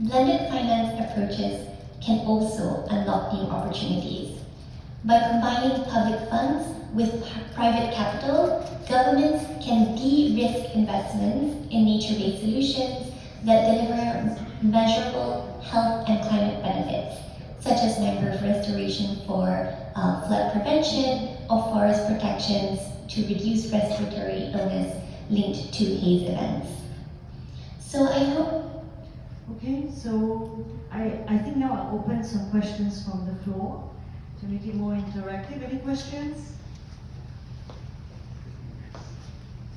Blended finance approaches can also unlock new opportunities. By combining public funds with private capital, governments can de-risk investments in nature-based solutions that deliver measurable health and climate benefits, such as mangrove restoration for flood prevention or forest protections to reduce respiratory illness linked to haze events. So I hope. Okay, so I think now I'll open some questions from the floor to make it more interactive. Any questions?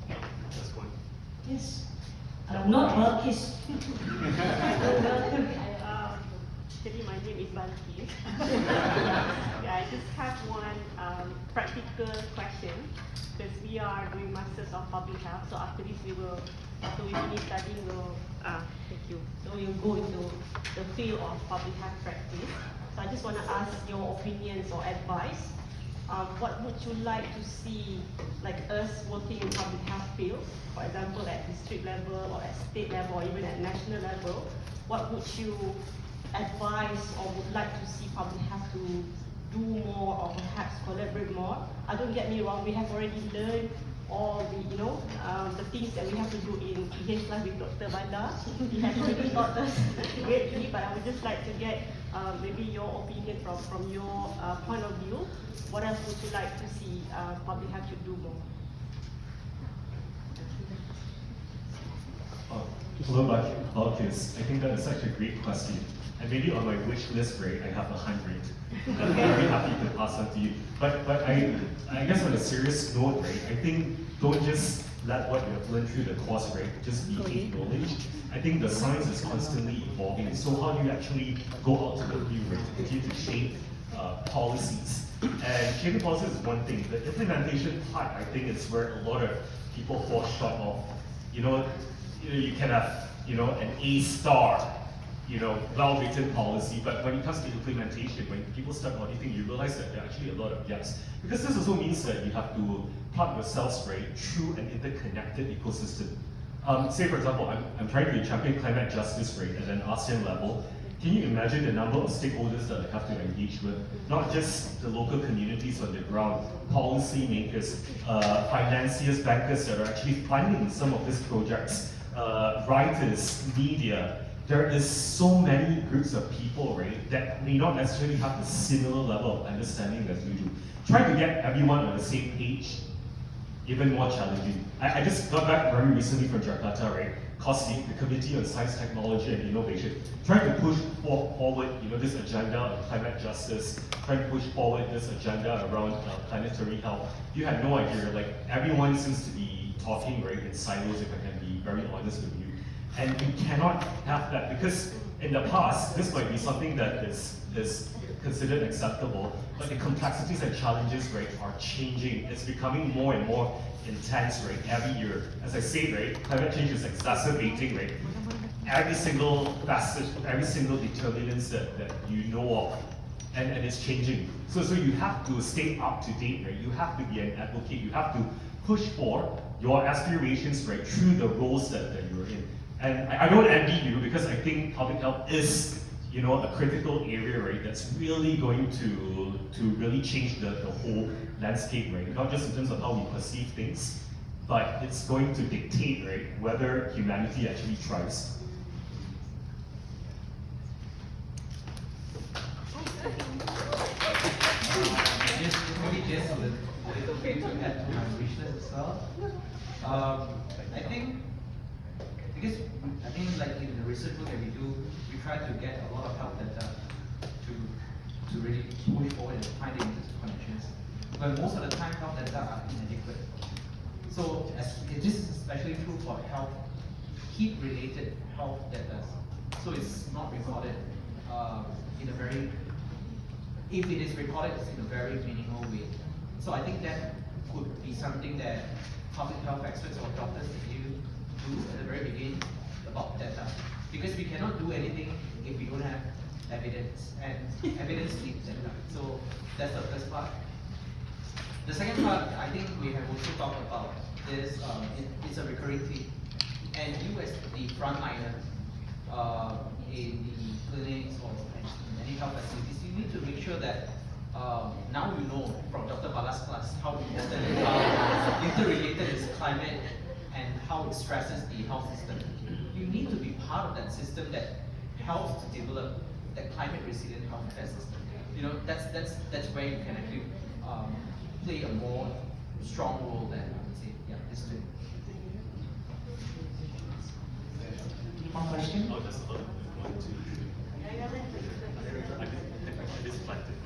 That's one. Yes. Not Balkis. Welcome. Actually, my name is Balkis. I just have one practical question, because we are doing Masters of Public Health. So after this, after we finish studying, thank you. So we'll go into the field of public health practice. So I just want to ask your opinions or advice. What would you like to see, like us working in public health field, for example at district level or at state level or even at national level? What would you advise or would like to see public health to do more or perhaps collaborate more? Don't get me wrong, we have already learned all the, the things that we have to do in EH Life with Dr. Banda. He has already taught us greatly, but I would just like to get maybe your opinion from your point of view. What else would you like to see public health should do more? Hello, Balkis. I think that is such a great question. And maybe on my wish list rate, I have 100. I'm very happy to pass on to you. But I guess on a serious note, right, I think don't just let what you have learned through the course, right, just be knowledge. I think the science is constantly evolving. So how do you actually go out to the field, right, to continue to shape policies. And shaping policies is one thing. The implementation part, I think, is where a lot of people fall short of. You can have, an A star, well-written policy, but when it comes to implementation, when people start auditing, you realize that there are actually a lot of gaps. Because this also means that you have to plug yourselves, right, through an interconnected ecosystem. Say, for example, I'm trying to champion climate justice, right, at an ASEAN level. Can you imagine the number of stakeholders that I have to engage with? Not just the local communities on the ground, policy makers, financiers, bankers that are actually funding some of these projects, writers, media. There is so many groups of people, right, that may not necessarily have the similar level of understanding as we do. Trying to get everyone on the same page, even more challenging. I just got back very recently from Jakarta, right? The Committee on Science, Technology and Innovation, trying to push forward, this agenda on climate justice, trying to push forward this agenda around planetary health. You had no idea, like everyone seems to be talking, right, in silos, if I can be very honest with you. And you cannot have that because in the past, this might be something that is considered acceptable, but the complexities and challenges, right, are changing. It's becoming more and more intense, right, every year. As I say, right, climate change is exacerbating, right, every single facet, every single determinants that you know of, and it's changing. So you have to stay up to date, right? You have to be an advocate. You have to push for your aspirations, right, through the roles that you're in. And I don't envy you because I think public health is, a critical area, right, that's really going to really change the whole landscape, right? Not just in terms of how we perceive things, but it's going to dictate, right, whether humanity actually thrives. Maybe just a little bit to add to my wishlist as well. I think, because like in the research work that we do, we try to get a lot of help data to really push forward and find the interconnections. But most of the time, health data are inadequate. So this is especially true for health, heat-related health data. So it's not recorded in a very, if it is recorded, it's in a very minimal way. So I think that could be something that public health experts or doctors you do at the very beginning about data. Because we cannot do anything if we don't have evidence, and evidence needs data. So that's the first part. The second part, I think we have also talked about this, it's a recurring theme. And you as the frontliner in the clinics or in any health facilities, you need to make sure that now you know from Dr. Bala's class how important and how interrelated is climate and how it stresses the health system. You need to be part of that system that helps to develop that climate resilient healthcare system. That's where you can actually play a more strong role than I would say, this too. One question? Oh, just one, two, three. I just planted.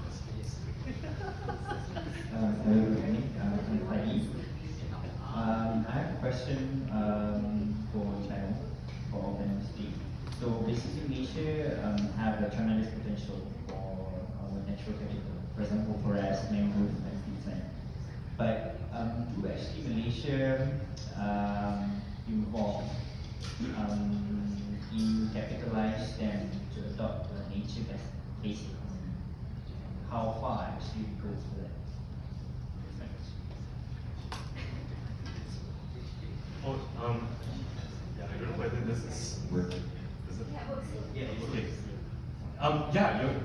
Hello, good morning. I'm Fadi. I have a question for China, for Organic Street. So basically, Malaysia have a tremendous potential for our natural capital. For example, forests, mangrove, and things like that. But do actually Malaysia involve in capitalize them to adopt a nature-based economy? How far actually we go for that? Oh, yeah, I don't know whether this is working. Is it? Yeah, Okay.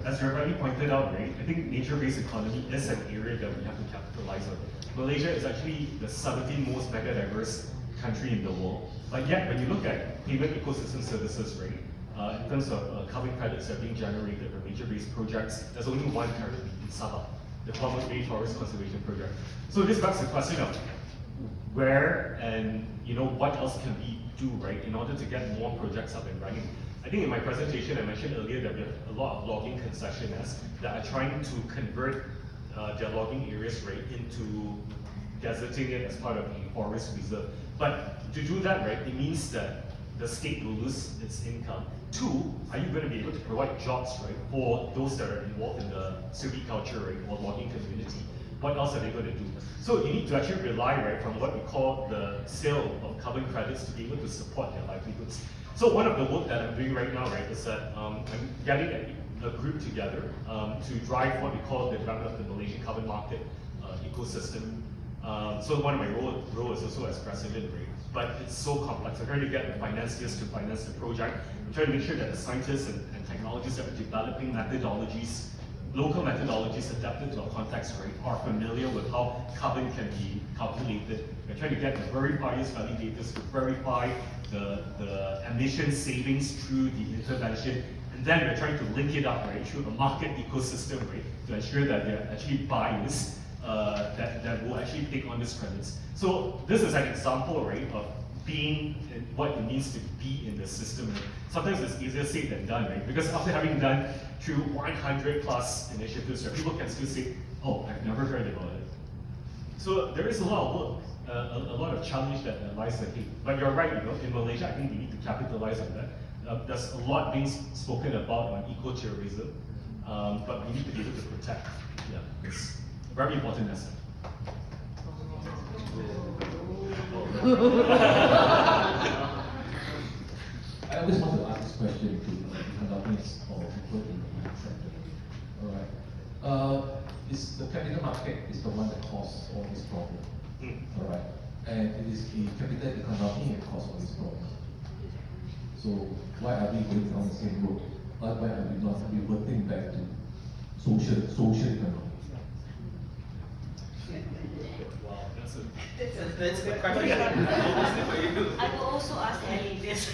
As you rightly pointed out, right, I think nature-based economy is an area that we have to capitalize on. Malaysia is actually the 17th most mega-diverse country in the world. But yet, when you look at payment ecosystem services, right, in terms of carbon credits that are being generated from nature-based projects, there's only one currently in Sabah, the Common Bay Forest Conservation Project. So this begs the question of where and what else can we do, right, in order to get more projects up and running. I think in my presentation I mentioned earlier that we have a lot of logging concessionaires that are trying to convert their logging areas, right, into gazetting it as part of a forest reserve. But to do that, right, it means that the state will lose its income. Two, are you going to be able to provide jobs, right, for those that are involved in the silviculture, right, or logging community? What else are they going to do? So you need to actually rely, right, from what we call the sale of carbon credits to be able to support their livelihoods. So one of the work that I'm doing right now, right, is that I'm getting a group together to drive what we call the development of the Malaysian carbon market ecosystem. So one of my roles is also as president, right? But it's so complex. I'm trying to get the financiers to finance the project. I'm trying to make sure that the scientists and technologists that are developing methodologies, local methodologies adapted to our context, right, are familiar with how carbon can be calculated. We're trying to get the verifiers, validators to verify the emission savings through the intervention. And then we're trying to link it up, right, through a market ecosystem, right, to ensure that there are actually buyers that will actually take on these credits. So this is an example, right, of being what it means to be in the system. Right? Sometimes it's easier said than done, right? Because after having done through 100 plus initiatives, right, people can still say, oh, I've never heard about it. So there is a lot of work, a lot of challenge that lies ahead. But you're right, in Malaysia, I think we need to capitalize on that. There's a lot being spoken about on eco-tourism, but we need to be able to protect. Yeah, it's very important asset. I always want to ask this question to companies or people in the sector. All right. Is the capital market is the one that causes all this problem. All right. And it is the capital economy that causes all this problem. So why are we going down the same road? Why are we not reverting back to social economy? Wow, that's a That's the question. I will also ask Ellie this.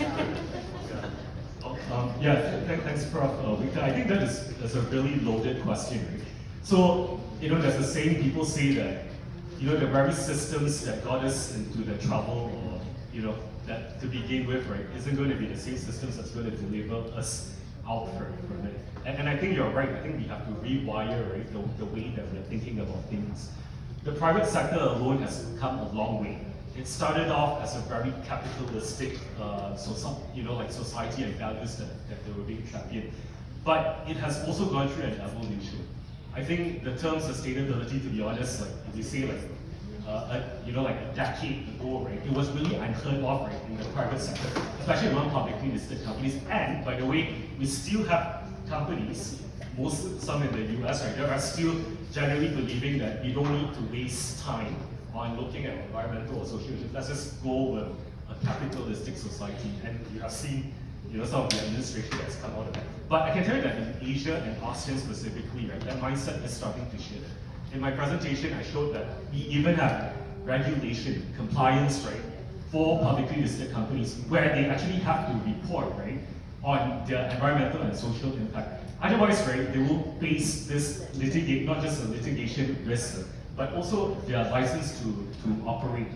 Thanks, Prof. Victor. I think that is a really loaded question. Right? So, there's the same people say that, the very systems that got us into the trouble, or, that to begin with, right, isn't going to be the same systems that's going to deliver us out from it. And I think you're right. I think we have to rewire, right, the way that we're thinking about things. The private sector alone has come a long way. It started off as a very capitalistic, society and values that they were being championed. But it has also gone through an evolution. I think the term sustainability, to be honest, like if you say a decade ago, right, it was really unheard of, right, in the private sector, especially among publicly listed companies. And by the way, we still have companies, some in the US, right, that are still generally believing that we don't need to waste time on looking at environmental or social issues. Let's just go with a capitalistic society. And you have seen, some of the administration that's come out of that. But I can tell you that in Asia and ASEAN specifically, right, that mindset is starting to shift. In my presentation, I showed that we even have regulation, compliance, right, for publicly listed companies where they actually have to report, right, on their environmental and social impact. Otherwise, right, they will face this not just a litigation risk, but also their license to operate.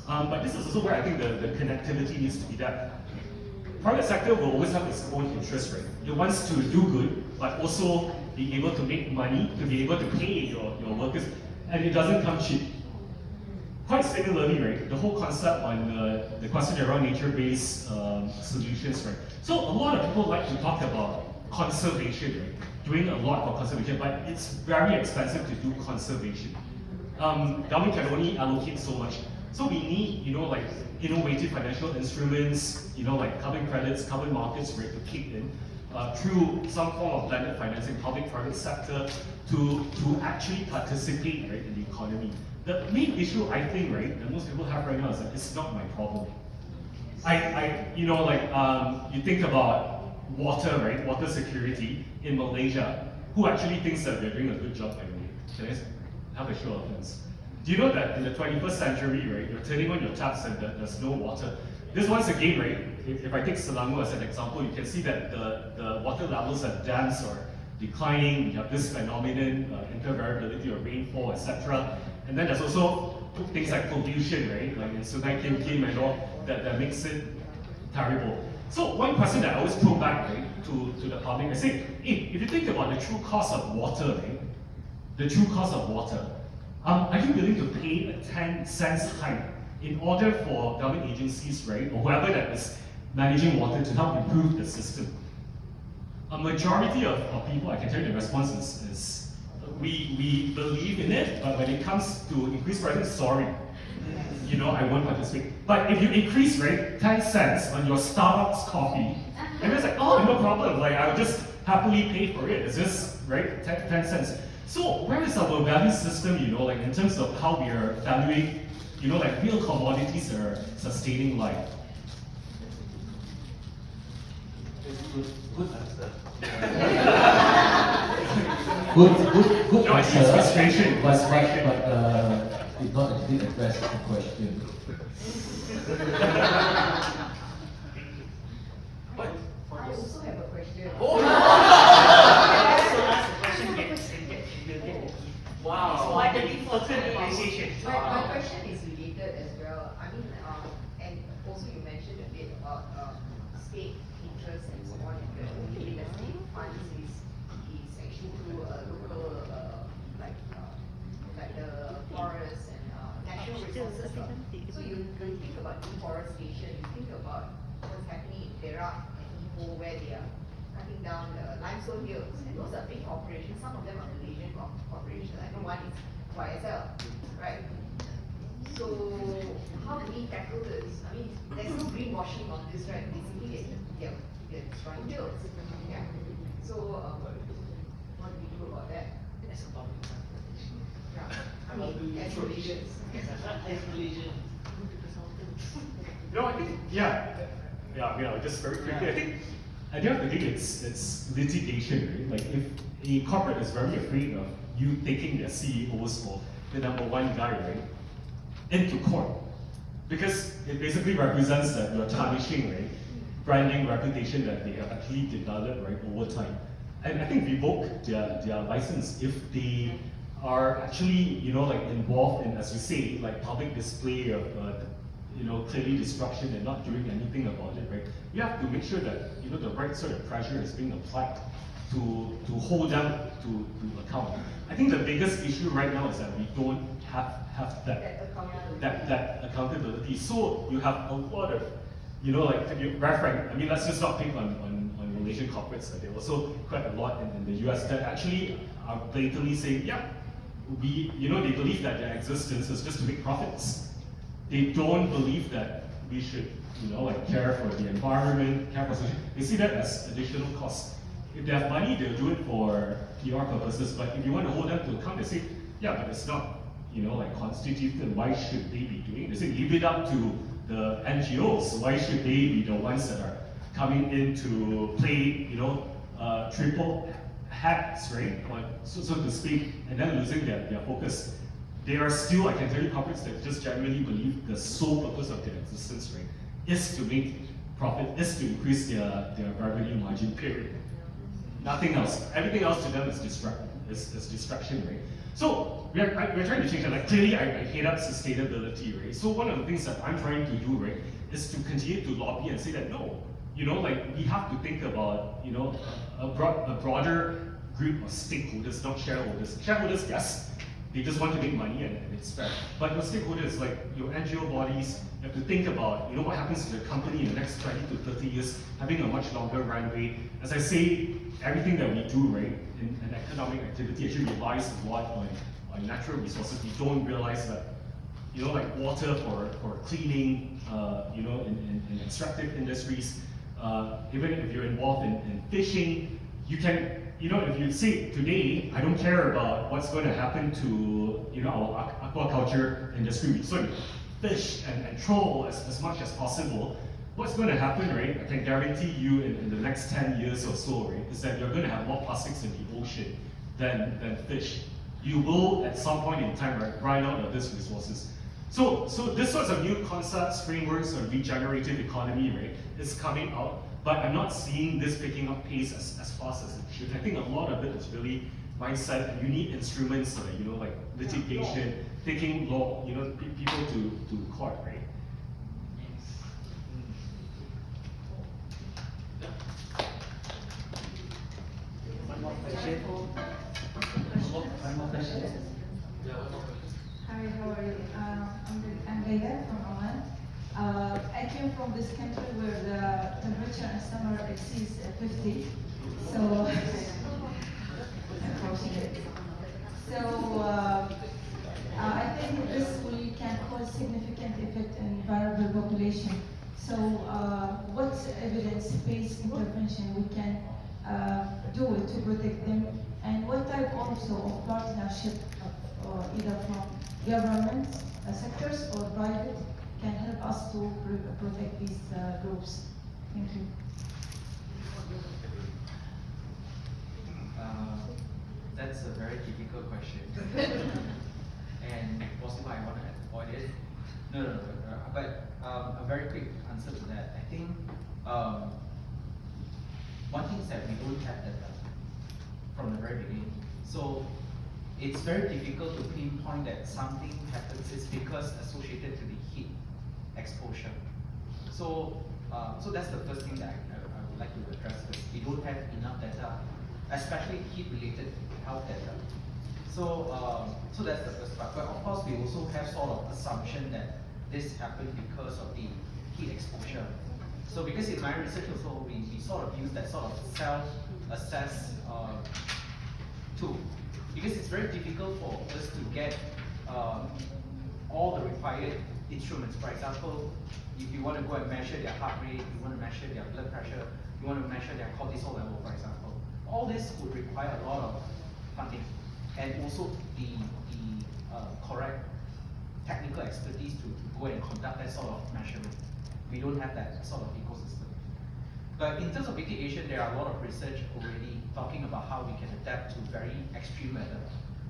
But this is also where I think the connectivity needs to be that private sector will always have its own interest rate. It wants to do good, but also be able to make money, to be able to pay your workers, and it doesn't come cheap. Quite similarly, right, the whole concept on the question around nature-based solutions, right? So a lot of people like to talk about conservation, right? Doing a lot for conservation, but it's very expensive to do conservation. Government can only allocate so much. So we need, innovative financial instruments, like carbon credits, carbon markets, right, to kick in through some form of blended financing, public-private sector, to actually participate, right, in the economy. The main issue, I think, right, that most people have right now is that it's not my problem. You think about water, right, water security in Malaysia, who actually thinks that we're doing a good job, by the way. Can I have a show of hands? Do you know that in the 21st century, right, you're turning on your taps and there's no water? This once again, right, if I take Selangor as an example, you can see that the water levels at dams are declining. We have this phenomenon, intervariability of rainfall, etc. And then there's also things like pollution, right, like in Sungai Kim and all, that makes it terrible. So one question that I always throw back, right, to the public, I say, hey, if you think about the true cost of water, right, the true cost of water, are you willing to pay a 10 cents hike in order for government agencies, right, or whoever that is managing water to help improve the system. A majority of people, I can tell you the response is we believe in it, but when it comes to increased pricing, sorry, you know, I won't participate. But if you increase rate 10 cents on your Starbucks coffee, everyone's like, oh, no problem, like I'll just happily pay for it. It's just, right, 10 cents. So where is our value system, you know, like in terms of how we are valuing, you know, like real commodities that are sustaining life? Good answer. Good No, I think answer, it's frustration. but did not actually address the question. What? I also have a question. Oh! So ask the question, we'll get the gift. Wow. So like a token appreciation. My question is related as well. I mean, and also you mentioned a bit about state interest and so on. And the way the state funds is actually through local, like the forests and natural resources. So you think about deforestation, you think about what's happening in Perak and Ipoh where they are cutting down the limestone hills. And those are big operations. Some of them are Malaysian corporations. I know one is YSL, right? So how do we tackle this? I mean, there's no greenwashing on this, right? Basically, they're destroying hills. Yeah. So what do we do about that? That's a public transportation. Yeah. I mean, as Malaysians. As Malaysian. No, I think, yeah, I mean, I'll just very quickly, I think, at the end of the day, it's litigation, right? Like, if a corporate is very afraid of you taking their CEOs or the number one guy, right, into court, because it basically represents that you're tarnishing, right, branding, reputation that they have actually developed, right, over time. And I think revoke their license if they are actually, you know, like involved in, as you say, like public display of, you know, clearly destruction and not doing anything about it, right? You have to make sure that, you know, the right sort of pressure is being applied to hold them to account. I think the biggest issue right now is that we don't have that accountability. So you have a lot of, you know, like, to be very frank, I mean, let's just not pick on Malaysian corporates. There are also quite a lot in the US that actually are blatantly saying, yeah, you know, they believe that their existence is just to make profits. They don't believe that we should, you know, like care for the environment, care for social. They see that as additional costs. If they have money, they'll do it for PR purposes. But if you want to hold them to account, they say, yeah, but it's not, you know, like constituted. Why should they be doing it? They say, leave it up to the NGOs. Why should they be the ones that are coming in to play, you know, triple hats, right? So to speak, and then losing their focus. They are still, I can tell you, corporates that just generally believe the sole purpose of their existence, right, is to make profit, is to increase their revenue margin, period. Nothing else. Everything else to them is distraction, right? So we're trying to change that. Like, clearly, I hate up sustainability, right? So one of the things that I'm trying to do, right, is to continue to lobby and say that no, you know, like we have to think about, you know, a broader group of stakeholders, not shareholders. Shareholders, yes, they just want to make money and it's fair. But your stakeholders, like your NGO bodies, you have to think about, you know, what happens to the company in the next 20 to 30 years, having a much longer runway. As I say, everything that we do, right, in an economic activity actually relies a lot on natural resources. We don't realize that, you know, like water for cleaning, you know, in extractive industries, even if you're involved in fishing, you can, you know, if you say today, I don't care about what's going to happen to, you know, our aquaculture industry, we sort of fish and troll as much as possible. What's going to happen, right? I can guarantee you in the next 10 years or so, right, is that you're going to have more plastics in the ocean than fish. You will, at some point in time, right, run out of these resources. So this sorts of new concepts, frameworks on regenerative economy, right, is coming out. But I'm not seeing this picking up pace as fast as it should. I think a lot of it is really mindset, and you need instruments, you know, like litigation, taking law, you know, people to court, right? One more question. One more question. Yeah, one more question. Hi, how are you? I'm Leila from Oman. I came from this country where the university. So, I think this can cause significant effect in vulnerable population. So, what evidence-based intervention we can do to protect them, and what type also of partnership, either from government sectors or private, can help us to protect these groups? Thank you. That's a very difficult question. And possibly I want to avoid it. No. But a very quick answer to that. I think one thing is that we don't have data from the very beginning. So it's very difficult to pinpoint that something happens is because associated to the heat exposure. So that's the first thing that I would like to address. We don't have enough data, especially heat-related health data. So that's the first part. But of course, we also have sort of assumption that this happened because of the heat exposure. So because in my research also, we sort of use that sort of self-assess tool. Because it's very difficult for us to get all the required instruments. For example, if you want to go and measure their heart rate, you want to measure their blood pressure, you want to measure their cortisol level, for example. All this would require a lot of funding and also the correct technical expertise to go and conduct that sort of measurement. We don't have that sort of ecosystem. But in terms of mitigation, there are a lot of research already talking about how we can adapt to very extreme weather.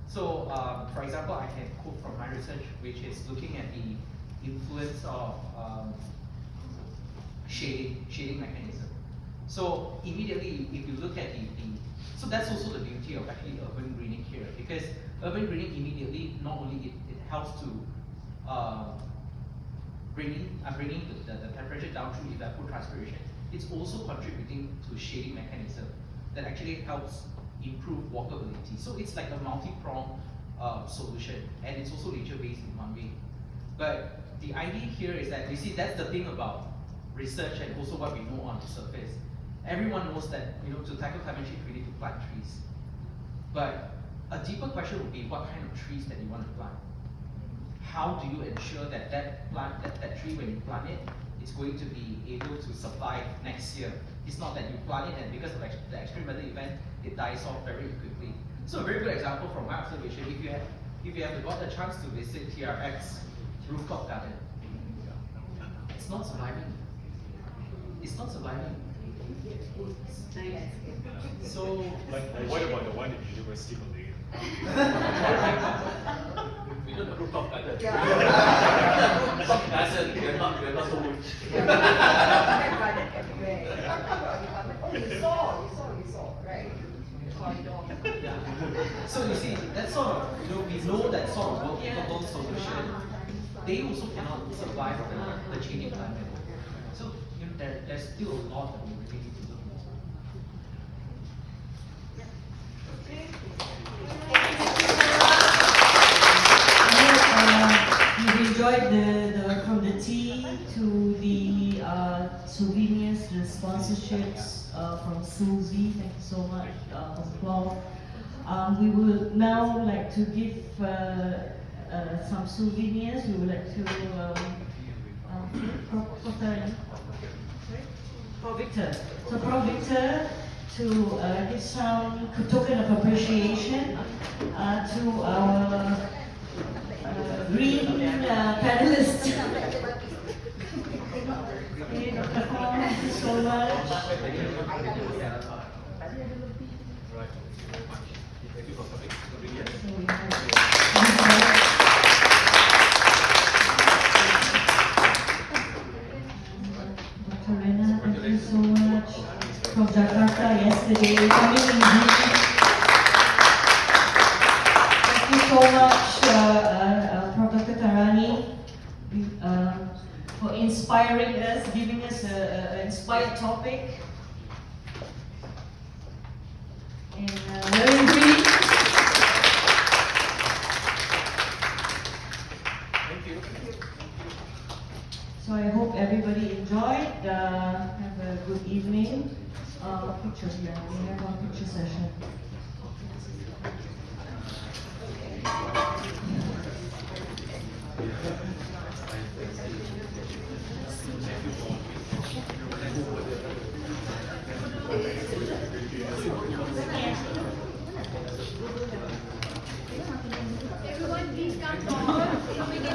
So, for example, I can quote from my research, which is looking at the influence of shading mechanism. So immediately, if you look at so that's also the beauty of actually urban greening here, because urban greening immediately not only it helps to bringing the temperature down through evapotranspiration, it's also contributing to shading mechanism that actually helps improve walkability. So it's like a multi-pronged solution, and it's also nature-based in one way. But the idea here is that, you see, that's the thing about research and also what we know on the surface. Everyone knows that, to tackle climate change, we need to plant trees. But a deeper question would be what kind of trees that you want to plant. How do you ensure that that tree, when you plant it, it's going to be able to survive next year? It's not that you plant it and because of the extreme weather event, it dies off very quickly. So a very good example from my observation, if you have got the chance to visit TRX rooftop garden, it's not surviving. It's not surviving. So, what about the one in University of Malaysia? we don't have rooftop garden. We're not so much. You saw, right? Yeah. So you see, that sort of, we know that sort of workable solution, they also cannot survive the changing climate. So there's still a lot that we really need to look into. You've enjoyed from the tea to the souvenirs, the sponsorships from Suzy. Thank you so much, Paul. We would now like to give some souvenirs. We would like to Pro Victor. So Pro Victor to give some token of appreciation to our green panelists. Okay, Dr. Kong, thank you so much. Dr. Rena, thank you so much. From Jakarta yesterday, coming in here. Thank you so much, Prof. Dr. Tarani, for inspiring us, giving us an inspired topic. And very brief. Thank you. So I hope everybody enjoyed. Have a good evening. Pictures, yeah, we have one picture session.